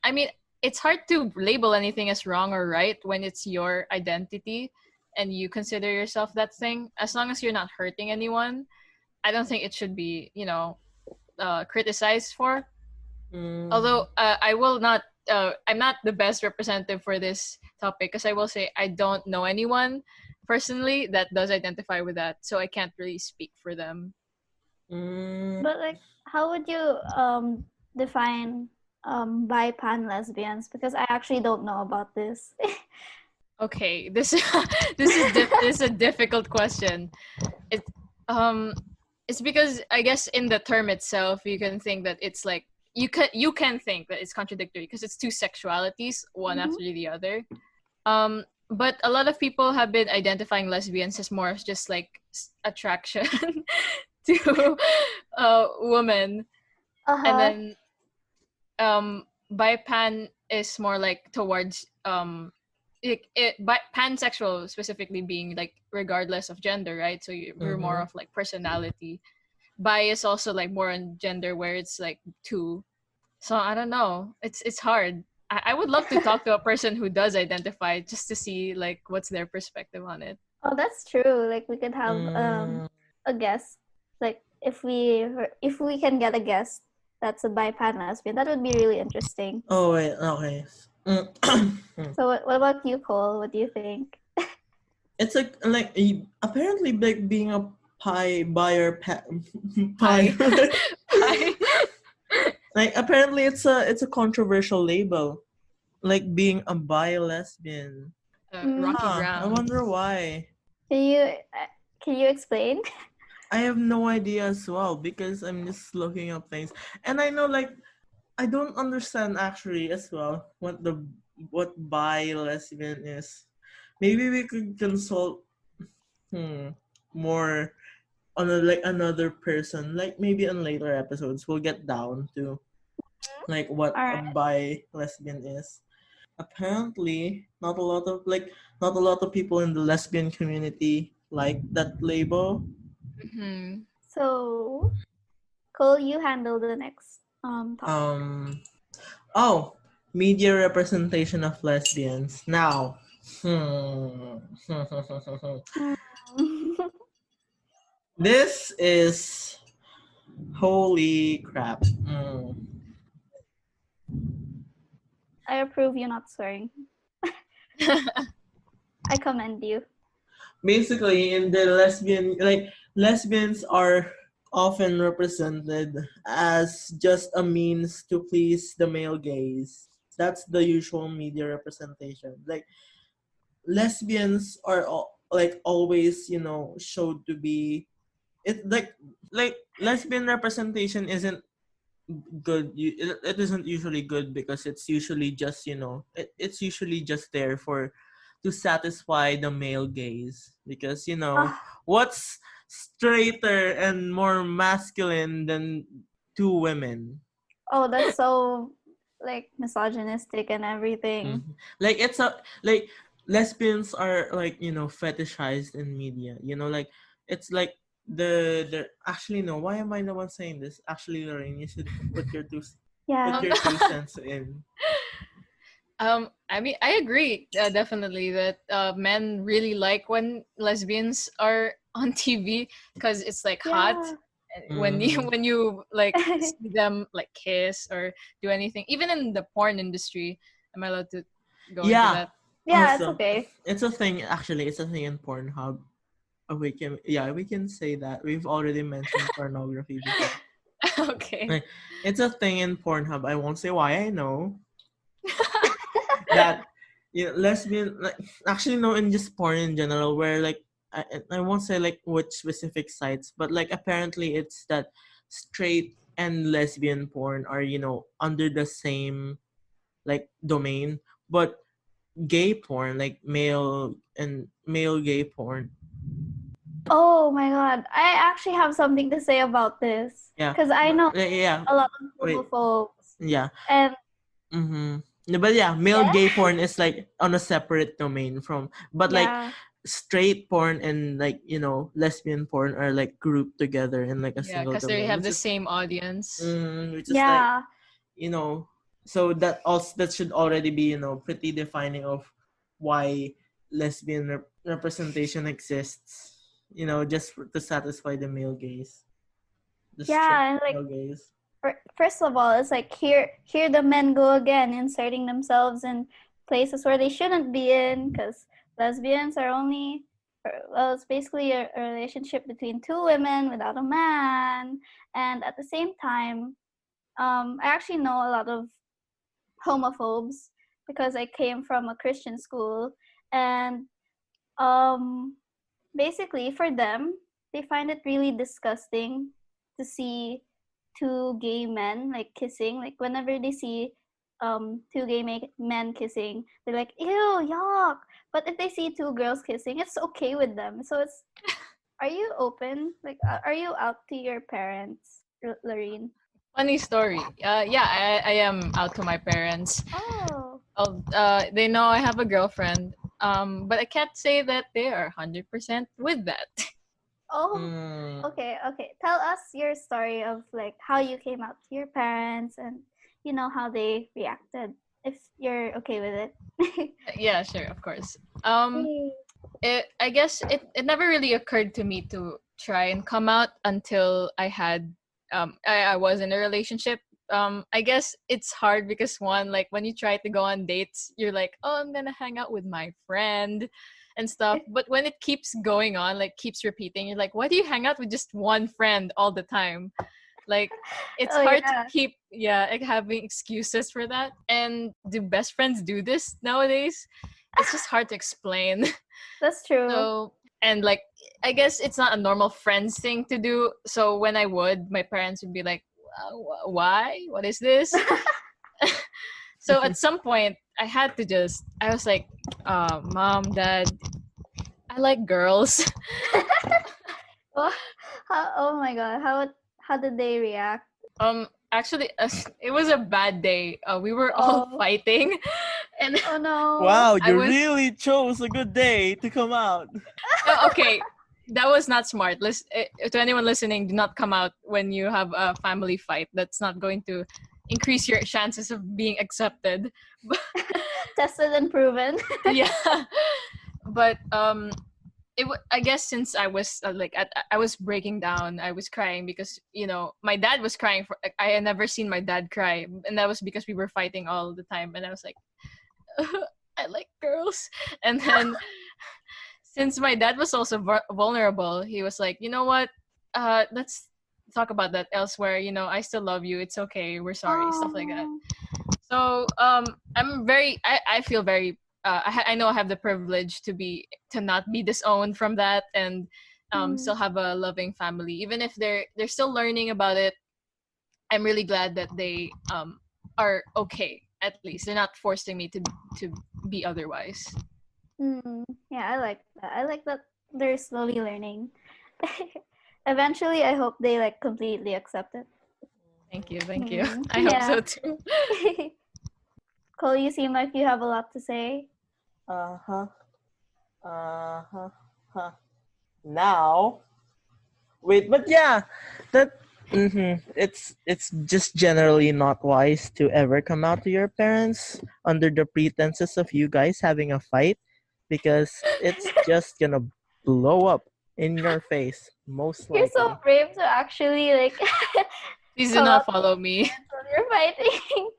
[SPEAKER 3] I mean, it's hard to label anything as wrong or right when it's your identity and you consider yourself that thing. As long as you're not hurting anyone, I don't think it should be, criticized for.
[SPEAKER 1] Mm,
[SPEAKER 3] Although I will not, I'm not the best representative for this topic, because I will say I don't know anyone personally that does identify with that, so I can't really speak for them.
[SPEAKER 1] mm,
[SPEAKER 2] But like, how would you define bi-pan lesbians? Because I actually don't know about this.
[SPEAKER 3] Okay, this this is a difficult question. It um it's because I guess in the term itself you can think that it's like you can think that it's contradictory because it's two sexualities, one
[SPEAKER 2] Mhm.
[SPEAKER 3] after the other. But a lot of people have been identifying lesbians as more of just like attraction to women, and
[SPEAKER 2] Uh-huh.
[SPEAKER 3] then bipan is more like towards pansexual specifically being like regardless of gender, right? So we're more
[SPEAKER 1] mm-hmm.
[SPEAKER 3] of like personality. Bi is also like more on gender where it's like two. So I don't know. It's hard. I would love to talk to a person who does identify just to see like what's their perspective on it.
[SPEAKER 2] Oh, that's true. Like we could have
[SPEAKER 1] Mm,
[SPEAKER 2] a guest. Like if we can get a guest that's a bi-pan lesbian, that would be really interesting.
[SPEAKER 1] oh wait, okay.
[SPEAKER 2] So what about you, Cole? What do you think?
[SPEAKER 1] It's like apparently like being a pie buyer pie
[SPEAKER 3] Hi. Hi.
[SPEAKER 1] like apparently it's a controversial label, like being a bi lesbian.
[SPEAKER 2] Mm,
[SPEAKER 3] Rocky
[SPEAKER 1] I
[SPEAKER 3] ground.
[SPEAKER 1] wonder why.
[SPEAKER 2] can you uh, can you explain?
[SPEAKER 1] I have no idea as well because I'm just looking up things, and I know like I don't understand actually as well what bi lesbian is. Maybe we could consult more on like another person, like maybe in later episodes we'll get down to like what
[SPEAKER 2] All
[SPEAKER 1] a
[SPEAKER 2] right.
[SPEAKER 1] bi lesbian is. Apparently not a lot of people in the lesbian community like that label.
[SPEAKER 3] Hmm.
[SPEAKER 2] So Cole, you handle the next topic.
[SPEAKER 1] um oh, media representation of lesbians now. hmm
[SPEAKER 2] Hmm.
[SPEAKER 1] this is holy crap.
[SPEAKER 2] I approve you not swearing. I commend you.
[SPEAKER 1] Basically in the lesbian, like lesbians are often represented as just a means to please the male gaze. That's the usual media representation. Like lesbians are like always showed to be it like lesbian representation isn't good. It isn't usually good because it's usually just it's usually just there for to satisfy the male gaze because
[SPEAKER 2] Ah,
[SPEAKER 1] what's straighter and more masculine than two women.
[SPEAKER 2] oh, that's so like misogynistic and everything.
[SPEAKER 1] Mhm. Like it's a like lesbians are like fetishized in media, like it's like the actually no, why am I the one saying this? Actually, Lorraine, you should put
[SPEAKER 2] Yeah.
[SPEAKER 1] your 2 cents in.
[SPEAKER 3] I mean, I agree definitely that men really like when lesbians are on TV because it's like hot.
[SPEAKER 2] Yeah.
[SPEAKER 3] When you
[SPEAKER 1] Mm.
[SPEAKER 3] when you like see them like kiss or do anything, even in the porn industry. Am I allowed to go into
[SPEAKER 1] Yeah.
[SPEAKER 3] that?
[SPEAKER 2] Yeah, it's
[SPEAKER 1] Also,
[SPEAKER 2] okay.
[SPEAKER 1] it's a thing. Actually, it's a thing in Pornhub. We can say that we've already mentioned pornography before.
[SPEAKER 3] Okay.
[SPEAKER 1] Like, it's a thing in Pornhub. I won't say why I know. that lesbian, like, actually no, in just porn in general, where like I won't say like which specific sites, but like apparently it's that straight and lesbian porn are under the same like domain, but gay porn, like male gay porn,
[SPEAKER 2] Oh my god. I actually have something to say about this.
[SPEAKER 1] yeah,
[SPEAKER 2] Because I know
[SPEAKER 1] yeah,
[SPEAKER 2] a lot of
[SPEAKER 1] wait,
[SPEAKER 2] homophobes.
[SPEAKER 1] yeah.
[SPEAKER 2] And
[SPEAKER 1] Mm-hmm. But yeah, male
[SPEAKER 2] yeah,
[SPEAKER 1] gay porn is like on a separate domain from, but like
[SPEAKER 2] yeah,
[SPEAKER 1] straight porn and like lesbian porn are like grouped together in like a
[SPEAKER 3] Yeah,
[SPEAKER 1] single
[SPEAKER 3] because they
[SPEAKER 1] domain,
[SPEAKER 3] have
[SPEAKER 1] which
[SPEAKER 3] the
[SPEAKER 1] is
[SPEAKER 3] same audience.
[SPEAKER 1] which is like
[SPEAKER 2] yeah,
[SPEAKER 1] you know, so that should already be pretty defining of why lesbian representation exists. Just to satisfy the male gaze, the strict
[SPEAKER 2] yeah. And like,
[SPEAKER 1] male gaze.
[SPEAKER 2] first of all, it's like here the men go again, inserting themselves in places where they shouldn't be in, because lesbians are only, well, it's basically a relationship between two women without a man. And at the same time, I actually know a lot of homophobes because I came from a Christian school, and um, basically for them, they find it really disgusting to see two gay men like kissing. Like whenever they see two gay men kissing, they're like, ew, yuck. But if they see two girls kissing, it's okay with them. So it's, are you open? Like, are you out to your parents, Lorene?
[SPEAKER 3] Funny story. Yeah, I am out to my parents.
[SPEAKER 2] Oh.
[SPEAKER 3] They know I have a girlfriend. But I can't say that they are 100% with that.
[SPEAKER 2] Oh,
[SPEAKER 1] Mm.
[SPEAKER 2] okay. Tell us your story of like how you came out to your parents and how they reacted. If you're okay with it.
[SPEAKER 3] Yeah, sure, of course.
[SPEAKER 2] Yay.
[SPEAKER 3] I guess it never really occurred to me to try and come out until I was in a relationship. I guess it's hard because one, like when you try to go on dates, you're like, oh, I'm gonna hang out with my friend and stuff. But when it keeps going on, like keeps repeating, you're like, why do you hang out with just one friend all the time? Like it's
[SPEAKER 2] Oh
[SPEAKER 3] hard to
[SPEAKER 2] yeah,
[SPEAKER 3] keep, yeah, like having excuses for that. And do best friends do this nowadays? It's just hard to explain.
[SPEAKER 2] that's true.
[SPEAKER 3] So, and like, I guess it's not a normal friends thing to do. So when I would, my parents would be like, why? What is this? So at some point, I was like, mom, dad, I like girls.
[SPEAKER 2] Oh, oh my god, how did they react?
[SPEAKER 3] Actually, it was a bad day. We were all
[SPEAKER 2] Oh,
[SPEAKER 3] fighting, and
[SPEAKER 2] oh no.
[SPEAKER 1] Wow,
[SPEAKER 3] I
[SPEAKER 1] you
[SPEAKER 3] was
[SPEAKER 1] really chose a good day to come out.
[SPEAKER 3] okay. That was not smart. To anyone listening, do not come out when you have a family fight. That's not going to increase your chances of being accepted.
[SPEAKER 2] Tested and proven.
[SPEAKER 3] Yeah, but I guess since I was I was breaking down, I was crying because my dad was crying for. I had never seen my dad cry, and that was because we were fighting all the time, and I was like, I like girls, and then since my dad was also vulnerable, he was like, you know what, let's talk about that elsewhere. I still love you. It's okay. We're sorry. Stuff like that.
[SPEAKER 2] Oh.
[SPEAKER 3] So I feel very I know I have the privilege to not be disowned from that, and
[SPEAKER 2] Mm.
[SPEAKER 3] still have a loving family, even if they're still learning about it. I'm really glad that they are okay. At least they're not forcing me to be otherwise.
[SPEAKER 2] Yeah, I like that. I like that they're slowly learning. Eventually, I hope they like completely accept it.
[SPEAKER 3] Thank you. I hope
[SPEAKER 2] Yeah.
[SPEAKER 3] so too.
[SPEAKER 2] Cole, you seem like you have a lot to say.
[SPEAKER 1] Uh-huh. Uh-huh. Huh. Now, wait, but yeah, that it's just generally not wise to ever come out to your parents under the pretenses of you guys having a fight, because it's just gonna blow up in your face, most
[SPEAKER 2] You're so
[SPEAKER 1] likely.
[SPEAKER 2] brave to actually like
[SPEAKER 3] Please do
[SPEAKER 2] come
[SPEAKER 3] not
[SPEAKER 2] out to
[SPEAKER 3] follow
[SPEAKER 2] your
[SPEAKER 3] me.
[SPEAKER 2] parents when you're fighting.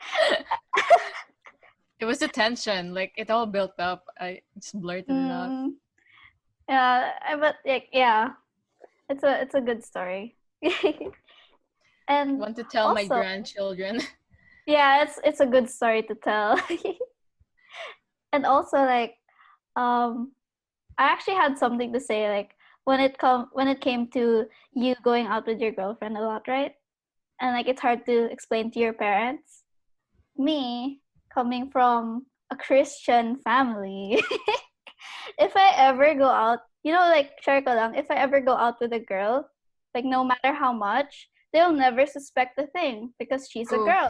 [SPEAKER 3] It was the tension, like it all built up. I just blurted it out.
[SPEAKER 2] Yeah, but like yeah, it's a good story. And
[SPEAKER 3] Want to tell my
[SPEAKER 2] also,
[SPEAKER 3] grandchildren.
[SPEAKER 2] yeah, it's a good story to tell. And also like I actually had something to say like when it came to you going out with your girlfriend a lot, right? And like it's hard to explain to your parents. Me coming from a Christian family, if I ever go out, like share ko lang, if I ever go out with a girl, like no matter how much, they'll never suspect a thing because she's a
[SPEAKER 3] Ooh.
[SPEAKER 2] girl.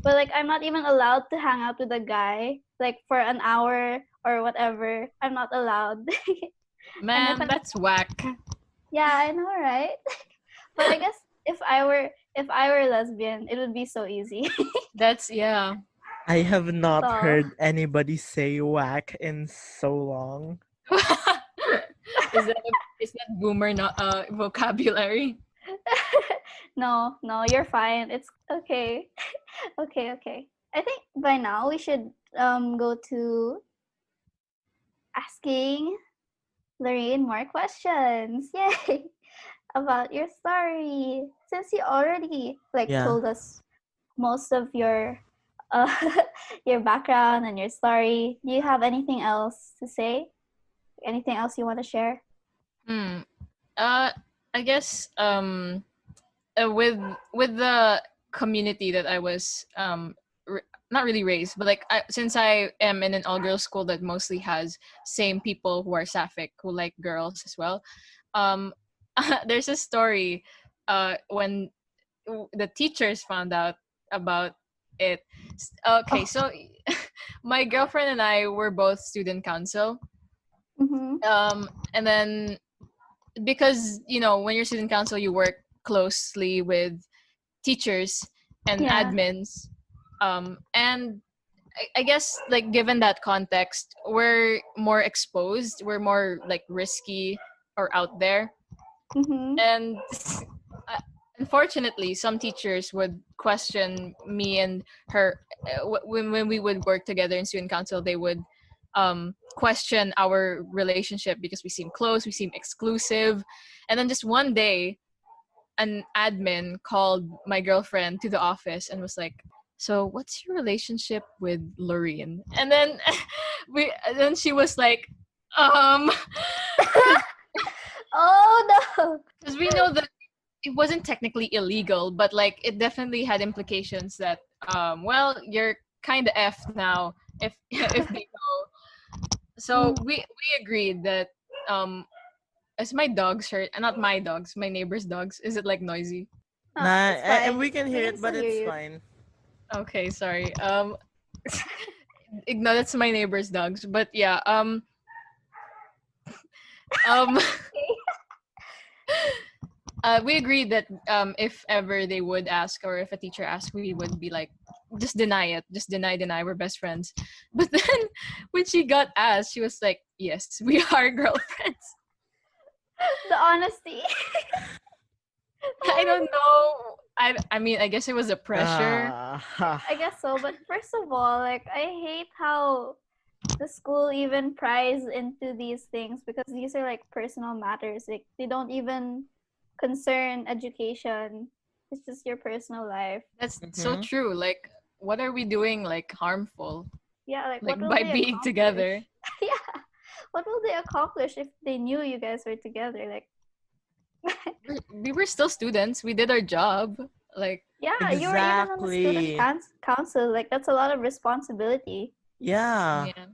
[SPEAKER 2] But like I'm not even allowed to hang out with a guy like for an hour or whatever. I'm not allowed. And if
[SPEAKER 3] Man, that's whack.
[SPEAKER 2] yeah, I know, right? But I guess if I were lesbian, it would be so easy.
[SPEAKER 3] That's yeah.
[SPEAKER 1] I have not
[SPEAKER 2] So
[SPEAKER 1] heard anybody say whack in so long.
[SPEAKER 3] Is that boomer not vocabulary?
[SPEAKER 2] no, you're fine. It's okay. Okay. I think by now we should go to asking Lorraine more questions. Yay! About your story. Since you already like
[SPEAKER 1] Yeah.
[SPEAKER 2] told us most of your uh, your background and your story, do you have anything else to say? Anything else you want to share?
[SPEAKER 3] I guess with the community that I was not really raised, but like since I am in an all girls school that mostly has same people who are sapphic who like girls as well. Um, there's a story when the teachers found out about it. Okay,
[SPEAKER 2] Oh.
[SPEAKER 3] so my girlfriend and I were both student council.
[SPEAKER 2] Mm-hmm.
[SPEAKER 3] And then because when you're student council, you work closely with teachers and
[SPEAKER 2] Yeah.
[SPEAKER 3] admins, and I guess like given that context, we're more exposed, we're more like risky or out there,
[SPEAKER 2] Mm-hmm.
[SPEAKER 3] and uh, unfortunately some teachers would question me and her when we would work together in student council. They would question our relationship because we seem close, we seem exclusive. And then just one day an admin called my girlfriend to the office and was like, so what's your relationship with Lorine? And then then she was like, um
[SPEAKER 2] Oh no.
[SPEAKER 3] because we know that it wasn't technically illegal, but like it definitely had implications that well, you're kind of f now if if they know. So we agreed that is my dog's shirt, not my dogs, my neighbor's dogs, is it like noisy?
[SPEAKER 2] No,
[SPEAKER 1] Nah,
[SPEAKER 2] it's fine.
[SPEAKER 1] we can hear
[SPEAKER 2] We can
[SPEAKER 1] it, but
[SPEAKER 2] still hear
[SPEAKER 1] it's
[SPEAKER 2] you.
[SPEAKER 1] fine.
[SPEAKER 3] Okay, sorry. Ignore, that's my neighbor's dogs, but yeah, um we agreed that if ever they would ask, or if a teacher asked, we would be like, just deny it, just deny, we're best friends. But then when she got asked, she was like, yes, we are girlfriends.
[SPEAKER 2] The honesty.
[SPEAKER 3] I don't know. I mean, I guess it was a pressure.
[SPEAKER 2] I guess so, but first of all, like I hate how the school even pries into these things because these are like personal matters. Like they don't even concern education. It's just your personal life.
[SPEAKER 3] That's so
[SPEAKER 1] Mhm.
[SPEAKER 3] true. Like, what are we doing like harmful?
[SPEAKER 2] Yeah, like
[SPEAKER 3] Like
[SPEAKER 2] what will
[SPEAKER 3] by
[SPEAKER 2] they
[SPEAKER 3] being together?
[SPEAKER 2] accomplish? Yeah. What will they accomplish if they knew you guys were together? Like
[SPEAKER 3] We were still students. We did our job. Like,
[SPEAKER 2] yeah, you were even on the student
[SPEAKER 1] Exactly.
[SPEAKER 2] council. Like that's a lot of responsibility.
[SPEAKER 1] Yeah.
[SPEAKER 3] yeah.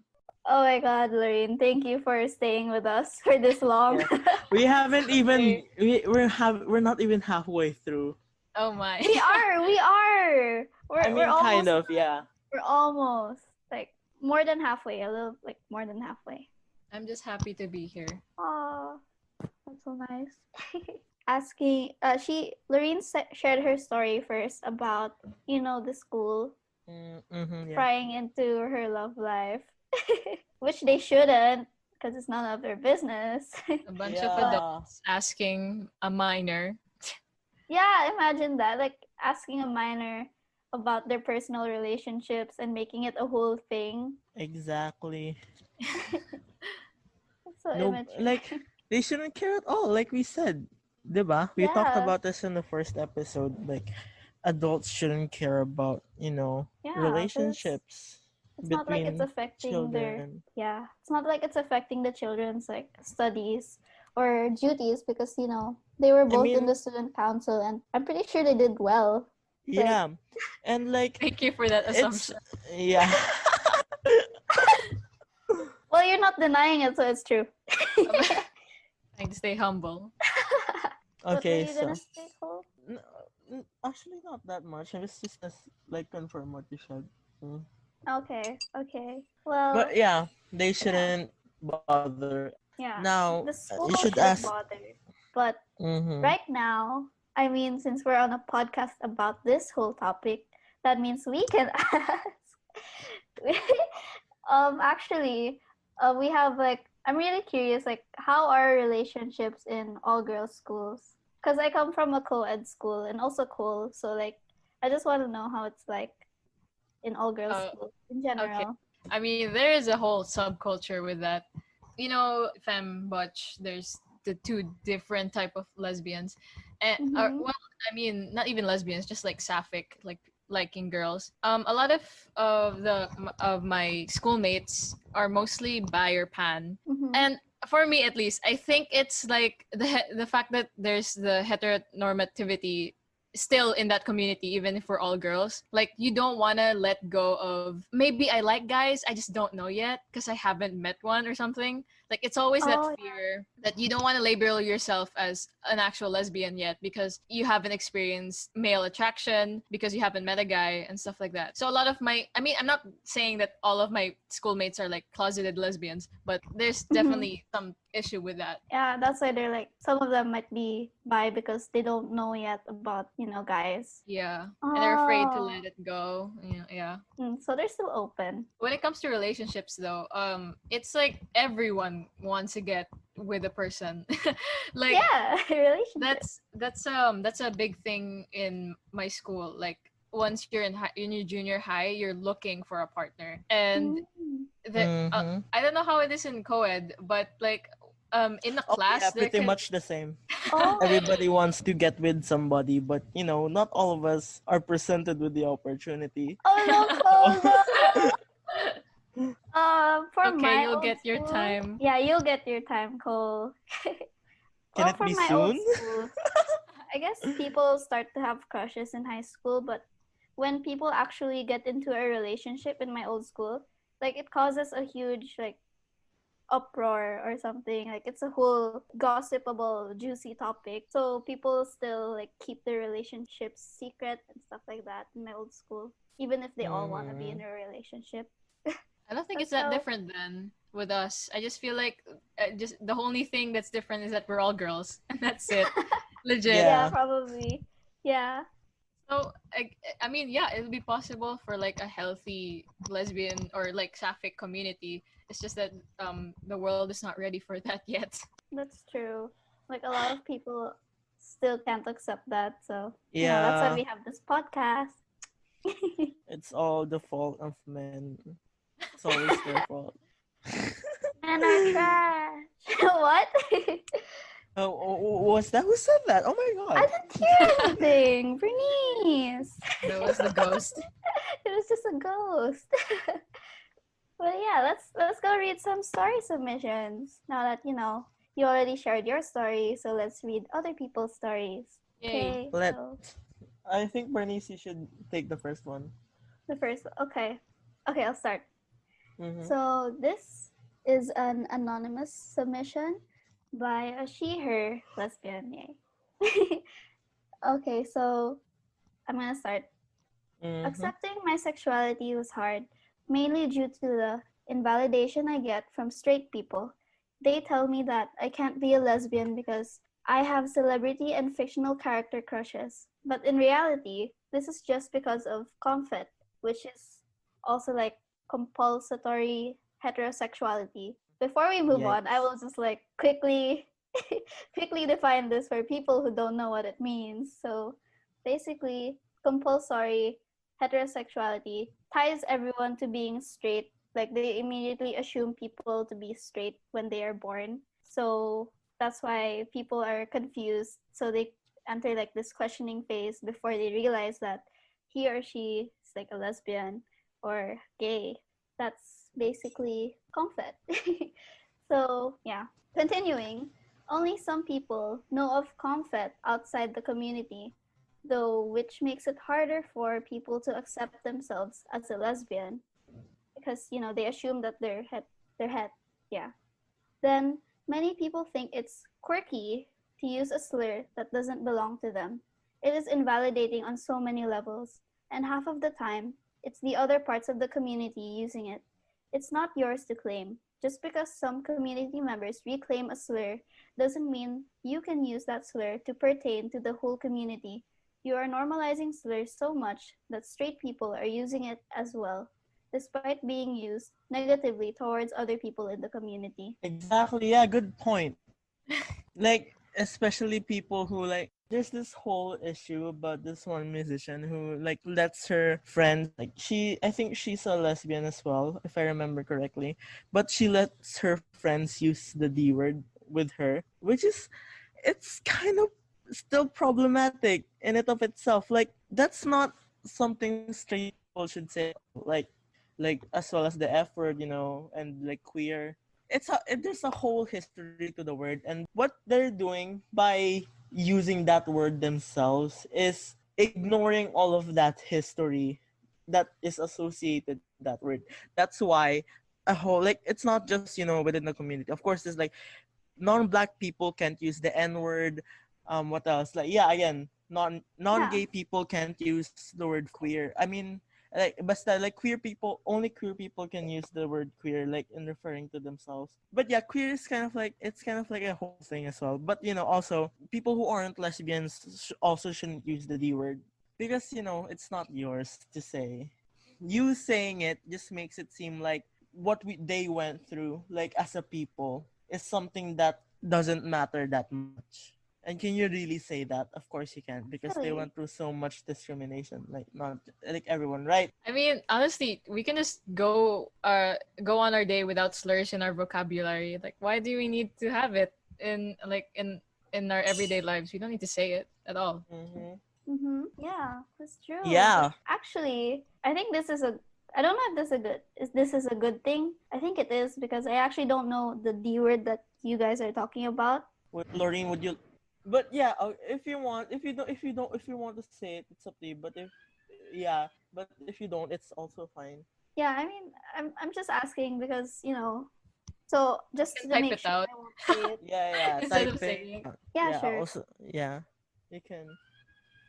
[SPEAKER 2] Oh my God, Lorene, thank you for staying with us for this long.
[SPEAKER 1] Yeah. We haven't even
[SPEAKER 3] Okay.
[SPEAKER 1] we're not even halfway through.
[SPEAKER 3] Oh my.
[SPEAKER 2] We are.
[SPEAKER 1] I
[SPEAKER 2] We're
[SPEAKER 1] mean, kind
[SPEAKER 2] almost.
[SPEAKER 1] of, yeah.
[SPEAKER 2] We're almost like more than halfway. A little like more than halfway.
[SPEAKER 3] I'm just happy to be here.
[SPEAKER 2] Oh, that's so nice. Asking, Lorene shared her story first about the school
[SPEAKER 1] Yeah.
[SPEAKER 2] prying into her love life, which they shouldn't because it's none of their business.
[SPEAKER 3] A bunch of
[SPEAKER 1] Yeah.
[SPEAKER 3] adults asking a minor.
[SPEAKER 2] Yeah, imagine that, like asking a minor about their personal relationships and making it a whole thing.
[SPEAKER 1] Exactly.
[SPEAKER 2] It's so
[SPEAKER 1] No,
[SPEAKER 2] immature.
[SPEAKER 1] like they shouldn't care at all. Like we said, diba? We talked
[SPEAKER 2] Yeah,
[SPEAKER 1] about this in the first episode. Like adults shouldn't care about
[SPEAKER 2] yeah, 'cause
[SPEAKER 1] relationships.
[SPEAKER 2] it's not like it's
[SPEAKER 1] between
[SPEAKER 2] affecting their,
[SPEAKER 1] children.
[SPEAKER 2] yeah, it's not like it's affecting the children's like studies or duties because they were
[SPEAKER 1] I
[SPEAKER 2] both in
[SPEAKER 1] mean,
[SPEAKER 2] the student council and I'm pretty sure they did well. Like,
[SPEAKER 1] yeah, and like
[SPEAKER 3] Thank you for that
[SPEAKER 1] it's
[SPEAKER 3] assumption.
[SPEAKER 1] yeah.
[SPEAKER 2] well, you're not denying it, so it's true.
[SPEAKER 3] Trying to stay humble.
[SPEAKER 2] What were
[SPEAKER 1] Okay,
[SPEAKER 2] you gonna
[SPEAKER 1] so
[SPEAKER 2] say, Cole?
[SPEAKER 1] n- actually not that much. I was just like confirm what you said. Mm.
[SPEAKER 2] Okay, okay. Well,
[SPEAKER 1] But yeah, they
[SPEAKER 2] yeah,
[SPEAKER 1] shouldn't bother.
[SPEAKER 2] yeah.
[SPEAKER 1] Now
[SPEAKER 2] The
[SPEAKER 1] you
[SPEAKER 2] school
[SPEAKER 1] should ask.
[SPEAKER 2] shouldn't bother. But
[SPEAKER 1] Mm-hmm.
[SPEAKER 2] right now, I mean, since we're on a podcast about this whole topic, that means we can ask. Actually, we have like, I'm really curious, like, how are relationships in all girls schools? Because I come from a co-ed school and also cool, so like, I just want to know how it's like in all girls
[SPEAKER 3] Uh,
[SPEAKER 2] schools in
[SPEAKER 3] okay.
[SPEAKER 2] general.
[SPEAKER 3] I mean, there is a whole subculture with that. Femme butch. There's the two different type of lesbians, and
[SPEAKER 2] Mm-hmm.
[SPEAKER 3] well, I mean, not even lesbians, just like sapphic, like liking girls. A lot of my schoolmates are mostly bi or pan,
[SPEAKER 2] Mm-hmm.
[SPEAKER 3] and for me at least, I think it's like the fact that there's the heteronormativity still in that community, even if we're all girls. Like, you don't want to let go of, maybe I like guys, I just don't know yet because I haven't met one or something. Like, it's always that
[SPEAKER 2] Oh,
[SPEAKER 3] fear that you don't want to label yourself as an actual lesbian yet because you haven't experienced male attraction, because you haven't met a guy and stuff like that. So a lot of I mean, I'm not saying that all of my schoolmates are like closeted lesbians, but there's
[SPEAKER 2] yeah.
[SPEAKER 3] definitely some issue with that.
[SPEAKER 2] Yeah, that's why they're like, some of them might be bi because they don't know yet about, guys.
[SPEAKER 3] Yeah. And they're afraid to
[SPEAKER 2] Oh,
[SPEAKER 3] let it go. Yeah, yeah.
[SPEAKER 2] so they're still open.
[SPEAKER 3] When it comes to relationships though, it's like everyone wants to get with a person. Like,
[SPEAKER 2] Yeah, relationship.
[SPEAKER 3] that's a big thing in my school. Like, once you're in your junior high, you're looking for a partner. And
[SPEAKER 2] Mm.
[SPEAKER 1] Mm-hmm.
[SPEAKER 3] I don't know how it is in co-ed, but like, in the
[SPEAKER 1] Oh yeah,
[SPEAKER 3] class there
[SPEAKER 1] pretty
[SPEAKER 3] can
[SPEAKER 1] much the same.
[SPEAKER 2] Oh,
[SPEAKER 1] Everybody wants to get with somebody, but not all of us are presented with the opportunity.
[SPEAKER 2] oh no,
[SPEAKER 1] So,
[SPEAKER 2] Cole, no. For
[SPEAKER 3] okay,
[SPEAKER 2] my
[SPEAKER 3] you'll
[SPEAKER 2] old
[SPEAKER 3] get your
[SPEAKER 2] school,
[SPEAKER 3] time.
[SPEAKER 2] yeah, you'll get your time, Cole.
[SPEAKER 1] can
[SPEAKER 2] Well,
[SPEAKER 1] it
[SPEAKER 2] for
[SPEAKER 1] be
[SPEAKER 2] my old
[SPEAKER 1] soon?
[SPEAKER 2] school, I guess people start to have crushes in high school, but when people actually get into a relationship in my old school, like it causes a huge like uproar or something. Like it's a whole gossipable, juicy topic. So people still like keep their relationships secret and stuff like that in my old school, even if they all want to be in
[SPEAKER 1] Mm-hmm.
[SPEAKER 2] a relationship.
[SPEAKER 3] I don't think it's
[SPEAKER 2] That's
[SPEAKER 3] that
[SPEAKER 2] how.
[SPEAKER 3] different then with us. I just feel like, just the only thing that's different is that we're all girls, and that's it. Legit.
[SPEAKER 2] Yeah,
[SPEAKER 1] Yeah.
[SPEAKER 2] probably. Yeah.
[SPEAKER 3] So I mean, yeah, it'll be possible for like a healthy lesbian or like sapphic community. It's just that the world is not ready for that yet.
[SPEAKER 2] That's true. Like a lot of people still can't accept that. So, that's why
[SPEAKER 1] Yeah.
[SPEAKER 2] we have this podcast.
[SPEAKER 1] It's all the fault of men. It's always their fault.
[SPEAKER 2] Men are trash. What?
[SPEAKER 1] Was that who said that? Oh my
[SPEAKER 2] I
[SPEAKER 1] god.
[SPEAKER 2] didn't hear anything. Bernice.
[SPEAKER 3] That was the ghost.
[SPEAKER 2] It was just a ghost. But yeah, let's go read some story submissions. Now that you already shared your story, so let's read other people's stories.
[SPEAKER 3] Yay.
[SPEAKER 2] Okay,
[SPEAKER 1] Let
[SPEAKER 2] so
[SPEAKER 1] I think Bernice, you should take the first one.
[SPEAKER 2] the first, okay, I'll start.
[SPEAKER 1] Mm-hmm.
[SPEAKER 2] So this is an anonymous submission by a she/her lesbian. Yay. Okay, so I'm gonna start.
[SPEAKER 1] Mm-hmm.
[SPEAKER 2] Accepting my sexuality was hard, mainly due to the invalidation I get from straight people. They tell me that I can't be a lesbian because I have celebrity and fictional character crushes. But in reality, this is just because of comfort, which is also like compulsory heterosexuality. Before we move on, I
[SPEAKER 1] Yikes.
[SPEAKER 2] will just like quickly quickly define this for people who don't know what it means. So basically, compulsory heterosexuality ties everyone to being straight. Like they immediately assume people to be straight when they are born. So that's why people are confused. So they enter like this questioning phase before they realize that he or she is like a lesbian or gay. That's basically comfort. So, yeah. Continuing, only some people know of comfort outside the community, though, which makes it harder for people to accept themselves as a lesbian because they assume that they're het. Yeah. Then many people think it's quirky to use a slur that doesn't belong to them. It is invalidating on so many levels, and half of the time, it's the other parts of the community using it. It's not yours to claim. Just because some community members reclaim a slur doesn't mean you can use that slur to pertain to the whole community. You are normalizing slurs so much that straight people are using it as well, despite being used negatively towards other people in the community.
[SPEAKER 1] Exactly. Yeah, good point. Like, especially people who like, there's this whole issue about this one musician who like lets her friends, like, I think she's a lesbian as well, if I remember correctly, but she lets her friends use the D word with her, which is, it's kind of still problematic in and of itself. Like, that's not something straight people should say at all. Like as well as the F word, and like queer. There's a whole history to the word, and what they're doing by using that word themselves is ignoring all of that history that is associated to that word. That's why a whole, like, it's not just within the community. Of course, there's like non-black people can't use the N-word. What else? Like, yeah, again,
[SPEAKER 2] Yeah,
[SPEAKER 1] non-gay people can't use the word queer. I mean, like, but still, like, only queer people can use the word queer, like, in referring to themselves. But yeah, queer is kind of like, it's kind of like a whole thing as well. But also people who aren't lesbians also shouldn't use the D word, because it's not yours to say. You saying it just makes it seem like they went through, like, as a people, is something that doesn't matter that much. And can you really say that? Of course you can, because they
[SPEAKER 2] actually.
[SPEAKER 1] went through so much discrimination. Like, not like everyone, right?
[SPEAKER 3] I mean, honestly, we can just go on our day without slurs in our vocabulary. Like, why do we need to have it in our everyday lives? We don't need to say it at all.
[SPEAKER 1] Mm-hmm.
[SPEAKER 2] Yeah, that's true. But
[SPEAKER 1] Yeah.
[SPEAKER 2] actually, I think this is a. I don't know if this is a good thing. I think it is because I actually don't know the D word that you guys are talking about.
[SPEAKER 1] Lorine, would you? But yeah, if you want, if you want to say it, it's up to you. But yeah, but if you don't, it's also fine.
[SPEAKER 2] Yeah, I mean, I'm just asking because so
[SPEAKER 3] We
[SPEAKER 2] just
[SPEAKER 3] can
[SPEAKER 2] to
[SPEAKER 3] type
[SPEAKER 2] make
[SPEAKER 3] it
[SPEAKER 2] sure
[SPEAKER 3] out
[SPEAKER 2] I won't say it.
[SPEAKER 1] Yeah,
[SPEAKER 3] instead
[SPEAKER 1] type
[SPEAKER 3] of
[SPEAKER 1] it.
[SPEAKER 3] saying.
[SPEAKER 2] Yeah,
[SPEAKER 1] Yeah,
[SPEAKER 2] sure.
[SPEAKER 1] also, yeah, you can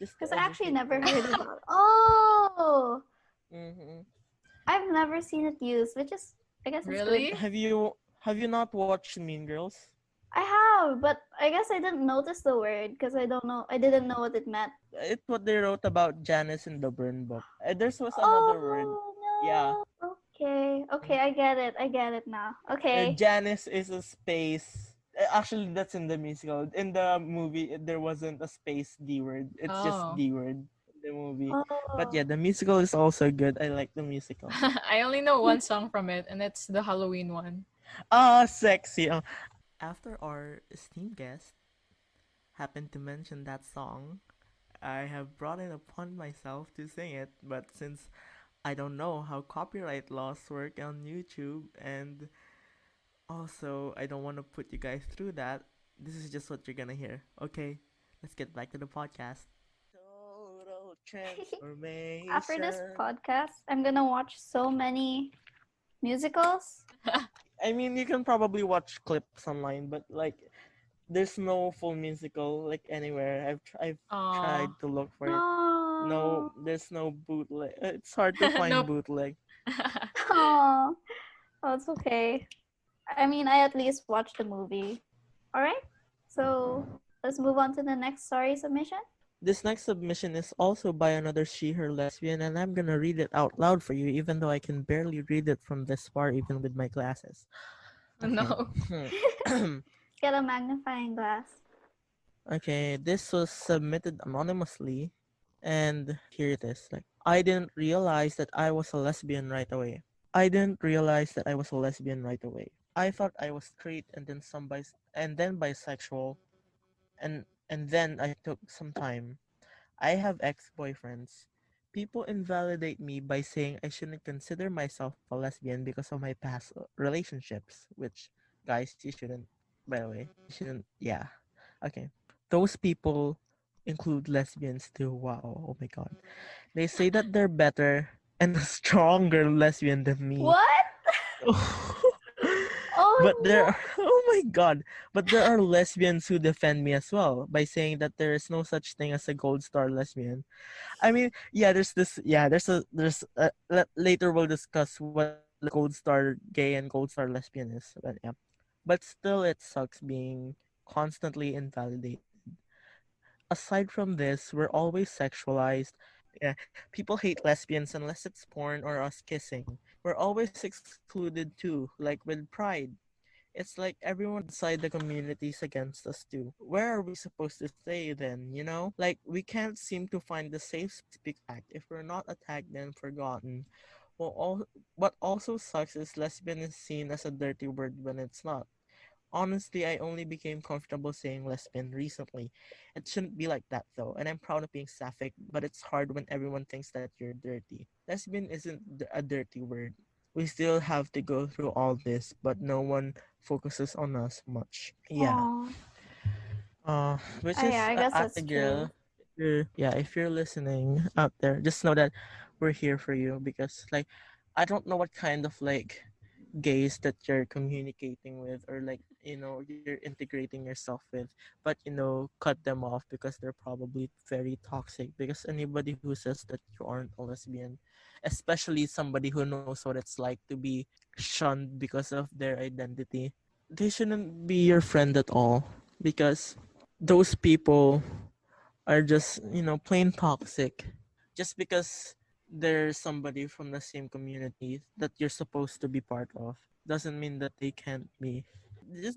[SPEAKER 1] just
[SPEAKER 2] Because I actually
[SPEAKER 1] educate
[SPEAKER 2] never
[SPEAKER 1] me.
[SPEAKER 2] heard about. Oh,
[SPEAKER 1] Mm-hmm.
[SPEAKER 2] I've never seen it used, which is I guess it's good.
[SPEAKER 3] Really?
[SPEAKER 1] Have you not watched Mean Girls?
[SPEAKER 2] I have, but I guess I didn't notice the word because I don't know. I didn't know what it meant.
[SPEAKER 1] It's what they wrote about Janice in the Burn Book. There was another word. Yeah.
[SPEAKER 2] Oh no. Okay. Okay,
[SPEAKER 1] Mm.
[SPEAKER 2] I get it. I get it now. Okay.
[SPEAKER 1] Janice is a space. Actually, that's in the musical. In the movie, there wasn't a space D word. It's just
[SPEAKER 3] Oh.
[SPEAKER 1] D word in the movie. But yeah,
[SPEAKER 2] Oh.
[SPEAKER 1] the musical is also good. I like the musical.
[SPEAKER 3] I only know one song from it, and it's the Halloween one.
[SPEAKER 1] Ah, sexy. After our esteemed guest happened to mention that song, I have brought it upon myself to sing it. But since I don't know how copyright laws work on YouTube, and also I don't want to put you guys through that, this is just what you're gonna hear. Okay, let's get back to the podcast. Total
[SPEAKER 2] After this
[SPEAKER 1] transformation.
[SPEAKER 2] podcast, I'm gonna watch so many musicals.
[SPEAKER 1] I mean, you can probably watch clips online, but like, there's no full musical like anywhere. I've
[SPEAKER 3] Aw.
[SPEAKER 1] tried to look for it. No,
[SPEAKER 2] No.
[SPEAKER 1] there's no bootleg. It's hard to find
[SPEAKER 3] Nope.
[SPEAKER 1] bootleg.
[SPEAKER 2] Oh, oh, it's okay. I mean, I at least watched the movie. All right. So let's move on to the next story submission.
[SPEAKER 1] This next submission is also by another she/her lesbian, and I'm gonna read it out loud for you, even though I can barely read it from this far, even with my glasses. Okay.
[SPEAKER 3] No.
[SPEAKER 2] Get a magnifying glass.
[SPEAKER 1] Okay, this was submitted anonymously, and here it is. Like, I didn't realize that I was a lesbian right away. I didn't realize that I was a lesbian right away. I thought I was straight, and then bisexual, and then I took some time. I have ex-boyfriends. people invalidate me by saying I shouldn't consider myself a lesbian because of my past relationships, which, guys, you shouldn't, by the way. You shouldn't, yeah. Okay. Those people include lesbians too. Wow. Oh my god. They say that they're better and a stronger lesbian than me.
[SPEAKER 2] What?
[SPEAKER 1] But
[SPEAKER 2] Oh
[SPEAKER 1] there
[SPEAKER 2] no.
[SPEAKER 1] are, oh my god. But there are lesbians who defend me as well by saying that there is no such thing as a gold star lesbian. I mean, yeah, later we'll discuss what gold star gay and gold star lesbian is. But yeah. But still it sucks being constantly invalidated. Aside from this, we're always sexualized. Yeah, people hate lesbians unless it's porn or us kissing. We're always excluded too, like with pride. It's like everyone outside the community's against us too. Where are we supposed to stay then, you know? Like, we can't seem to find the safe space to act if we're not attacked and forgotten. What also sucks is lesbian is seen as a dirty word when it's not. Honestly, I only became comfortable saying lesbian recently. It shouldn't be like that though, and I'm proud of being sapphic, but it's hard when everyone thinks that you're dirty. Lesbian isn't a dirty word. We still have to go through all this, but no one focuses on us much. Yeah.
[SPEAKER 2] Oh,
[SPEAKER 1] Which
[SPEAKER 2] yeah,
[SPEAKER 1] is
[SPEAKER 2] I guess
[SPEAKER 1] at the
[SPEAKER 2] that's true.
[SPEAKER 1] girl. Yeah, if you're listening out there, just know that we're here for you because, like, I don't know what kind of like gays that you're communicating with or like you're integrating yourself with, but cut them off because they're probably very toxic. Because anybody who says that you aren't a lesbian, especially somebody who knows what it's like to be shunned because of their identity, they shouldn't be your friend at all, because those people are just plain toxic. Just because there's somebody from the same community that you're supposed to be part of doesn't mean that they can't be.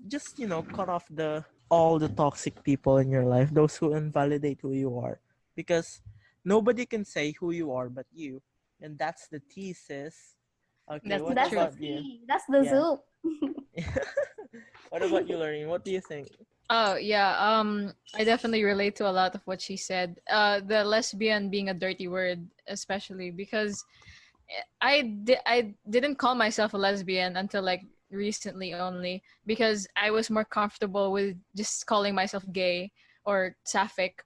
[SPEAKER 1] Just cut off the all the toxic people in your life, those who invalidate who you are, because nobody can say who you are but you. And that's the thesis. Okay,
[SPEAKER 3] That's the
[SPEAKER 1] what
[SPEAKER 2] That's the
[SPEAKER 3] truth.
[SPEAKER 1] about you?
[SPEAKER 2] tea. That's the
[SPEAKER 1] Yeah.
[SPEAKER 2] soup.
[SPEAKER 1] What about you, Lorraine? What do you think?
[SPEAKER 3] Oh yeah, I definitely relate to a lot of what she said. The lesbian being a dirty word, especially because I didn't call myself a lesbian until like recently only, because I was more comfortable with just calling myself gay or sapphic.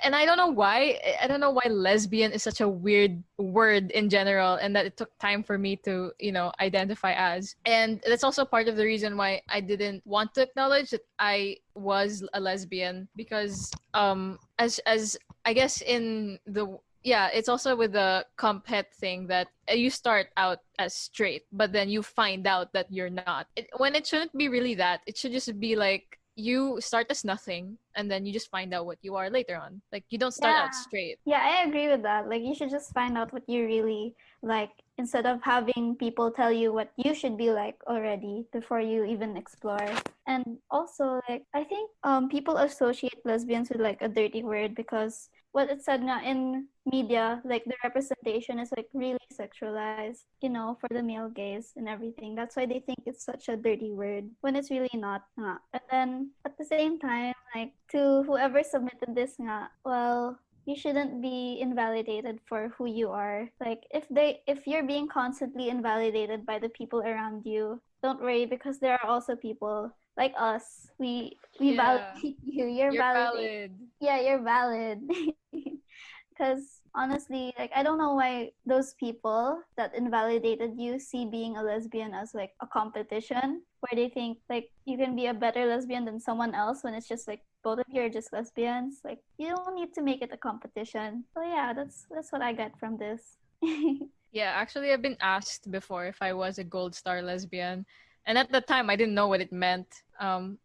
[SPEAKER 3] And I don't know why. I don't know why lesbian is such a weird word in general, and that it took time for me to, identify as. And that's also part of the reason why I didn't want to acknowledge that I was a lesbian, because as I guess in the yeah, it's also with the comp het thing that you start out as straight, but then you find out that you're not. When it shouldn't be really that. It should just be like you start as nothing and then you just find out what you are later on. Like you don't start
[SPEAKER 2] Yeah.
[SPEAKER 3] out straight.
[SPEAKER 2] Yeah, I agree with that. Like, you should just find out what you really like instead of having people tell you what you should be like already before you even explore. And also, like, I think people associate lesbians with like a dirty word because what it said nga in media, like the representation is like really sexualized, for the male gaze and everything. That's why they think it's such a dirty word when it's really not nga. And then at the same time, like, to whoever submitted this nga, well, you shouldn't be invalidated for who you are. Like, if you're being constantly invalidated by the people around you, don't worry, because there are also people like us. We
[SPEAKER 3] Yeah.
[SPEAKER 2] validate you. You're
[SPEAKER 3] You're
[SPEAKER 2] valid.
[SPEAKER 3] valid.
[SPEAKER 2] Yeah, you're valid. Because honestly, like, I don't know why those people that invalidated you see being a lesbian as like a competition, where they think like you can be a better lesbian than someone else when it's just like both of you are just lesbians. Like, you don't need to make it a competition. So yeah, that's what I get from this.
[SPEAKER 3] Yeah, actually I've been asked before if I was a gold star lesbian. And at the time I didn't know what it meant.
[SPEAKER 2] Oh,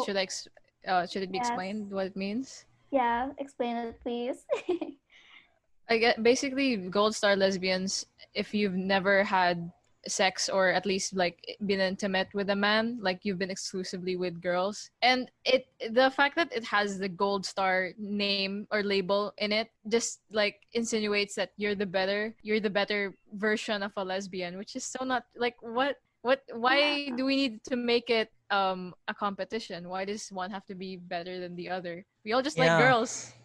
[SPEAKER 3] Should it be
[SPEAKER 2] yes.
[SPEAKER 3] explained what it means?
[SPEAKER 2] Yeah, explain it, please.
[SPEAKER 3] I get basically gold star lesbians, if you've never had sex or at least like been intimate with a man, like you've been exclusively with girls. And the fact that it has the gold star name or label in it just like insinuates that you're the better version of a lesbian, which is so not like what
[SPEAKER 2] Yeah.
[SPEAKER 3] why do we need to make it a competition? Why does one have to be better than the other? We all just like
[SPEAKER 1] Yeah.
[SPEAKER 3] girls.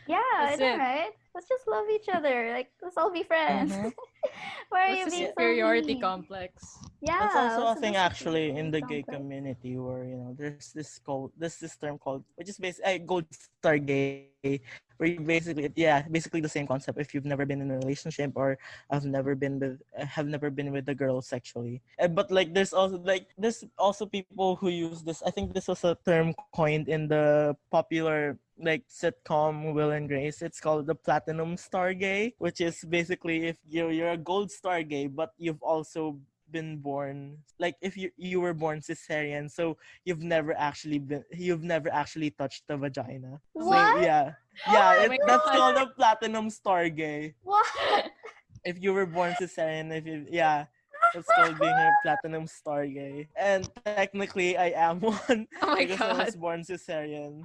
[SPEAKER 2] Yeah, I
[SPEAKER 3] That's
[SPEAKER 2] know,
[SPEAKER 3] it.
[SPEAKER 2] right? Let's just love each other. Like, let's all be friends.
[SPEAKER 1] Mm-hmm.
[SPEAKER 2] Why are
[SPEAKER 3] What's
[SPEAKER 2] you
[SPEAKER 3] the
[SPEAKER 2] being
[SPEAKER 1] Yeah.
[SPEAKER 2] so
[SPEAKER 3] superiority
[SPEAKER 2] mean?
[SPEAKER 3] complex?
[SPEAKER 1] That's
[SPEAKER 2] Yeah,
[SPEAKER 1] also
[SPEAKER 2] what's
[SPEAKER 1] a
[SPEAKER 2] the
[SPEAKER 1] thing actually in
[SPEAKER 2] superiority
[SPEAKER 1] the gay
[SPEAKER 2] complex?
[SPEAKER 1] community where there's this term called, which is basically gold star gay, where you basically the same concept. If you've never been in a relationship or have never been with a girl sexually. But like there's also people who use this. I think this was a term coined in the popular like sitcom Will and Grace. It's called the platinum star gay, which is basically if you're a gold star gay, but you've also been born like if you were born cesarean, so you've never actually touched the vagina.
[SPEAKER 3] Oh my,
[SPEAKER 1] So
[SPEAKER 2] What?
[SPEAKER 1] yeah,
[SPEAKER 2] Oh
[SPEAKER 3] oh
[SPEAKER 2] my
[SPEAKER 3] my
[SPEAKER 1] that's
[SPEAKER 3] god.
[SPEAKER 1] called a platinum star gay.
[SPEAKER 2] What?
[SPEAKER 1] If you were born cesarean, if you yeah, that's called being a platinum star gay. And technically I am one
[SPEAKER 3] Oh my
[SPEAKER 1] because I was
[SPEAKER 3] god.
[SPEAKER 1] born cesarean.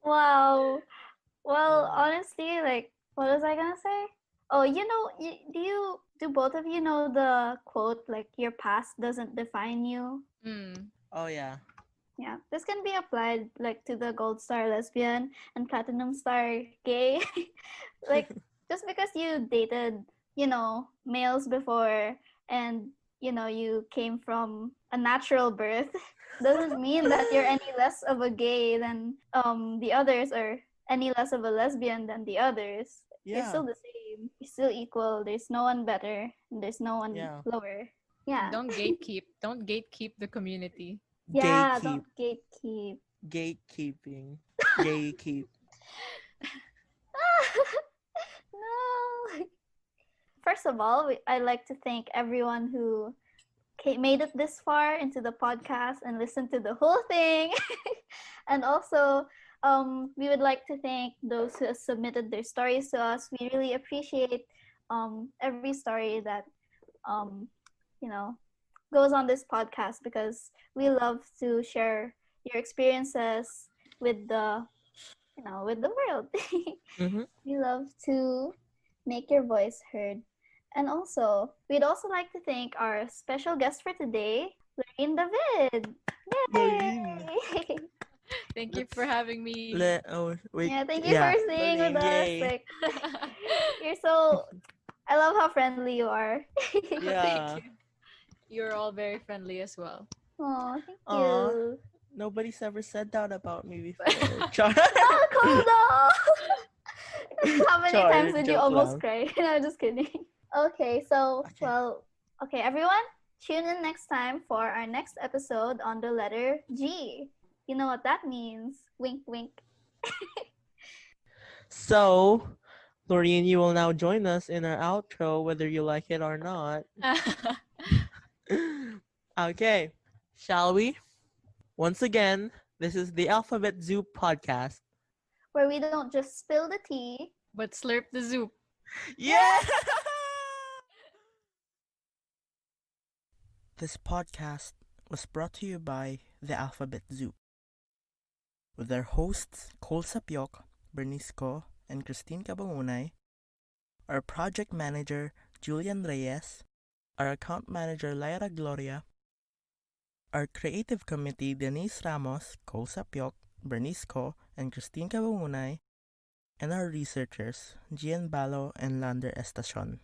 [SPEAKER 2] Wow. Well,
[SPEAKER 1] Yeah.
[SPEAKER 2] honestly, like, what was I gonna say? Oh, do both of you know the quote, like, your past doesn't define you?
[SPEAKER 3] Mm.
[SPEAKER 1] Oh yeah.
[SPEAKER 2] Yeah, this can be applied, like, to the gold star lesbian and platinum star gay. Like, just because you dated, males before and, you came from a natural birth doesn't mean that you're any less of a gay than the others or any less of a lesbian than the others. You're
[SPEAKER 1] Yeah.
[SPEAKER 2] still the same. You're still equal. There's no one better and there's no one
[SPEAKER 1] Yeah.
[SPEAKER 2] lower.
[SPEAKER 3] And
[SPEAKER 2] Yeah.
[SPEAKER 3] don't gatekeep. Don't gatekeep the community.
[SPEAKER 2] Yeah,
[SPEAKER 1] Gatekeep.
[SPEAKER 2] don't gatekeep.
[SPEAKER 1] Gatekeeping. Gatekeep.
[SPEAKER 2] No. First of all, I'd like to thank everyone who made it this far into the podcast and listened to the whole thing. And also, we would like to thank those who have submitted their stories to us. We really appreciate every story that um, you know goes on this podcast because we love to share your experiences with the world.
[SPEAKER 1] Mm-hmm.
[SPEAKER 2] We love to make your voice heard. And also, we'd also like to thank our special guest for today, Lorine David.
[SPEAKER 1] Lorine.
[SPEAKER 2] Yay!
[SPEAKER 3] Thank you for
[SPEAKER 1] Let's
[SPEAKER 3] having me.
[SPEAKER 1] oh wait.
[SPEAKER 2] Yeah, thank you for
[SPEAKER 1] Yeah.
[SPEAKER 2] staying with
[SPEAKER 1] Lorine,
[SPEAKER 2] us.
[SPEAKER 1] yay.
[SPEAKER 2] Like, you're so. I love how friendly you are.
[SPEAKER 3] Oh, thank
[SPEAKER 1] Yeah.
[SPEAKER 3] you. You're all very friendly as well.
[SPEAKER 2] Oh, thank
[SPEAKER 1] Aw.
[SPEAKER 2] you.
[SPEAKER 1] Nobody's ever said that about me before. Char.
[SPEAKER 2] Oh, calm down. How many
[SPEAKER 1] Char,
[SPEAKER 2] times did you
[SPEAKER 1] joke
[SPEAKER 2] almost
[SPEAKER 1] lang.
[SPEAKER 2] cry? No, just kidding. Okay, so,
[SPEAKER 1] Okay.
[SPEAKER 2] okay, everyone, tune in next time for our next episode on the letter G. You know what that means. Wink, wink.
[SPEAKER 1] So, Lorine, you will now join us in our outro, whether you like it or not. Okay. Shall we? Once again, this is the Alphabet Zoo podcast.
[SPEAKER 2] Where we don't just spill the tea.
[SPEAKER 3] But slurp the zoop.
[SPEAKER 1] Yeah! This podcast was brought to you by the Alphabet Zoo, with their hosts Cole Sapiok, Bernice Ko, and Christine Cabangunay, our project manager Julian Reyes, our account manager Lyra Gloria, our creative committee Denise Ramos, Cole Sapiok, Bernice Ko, and Christine Cabangunay, and our researchers Gian Balo and Lander Estacion.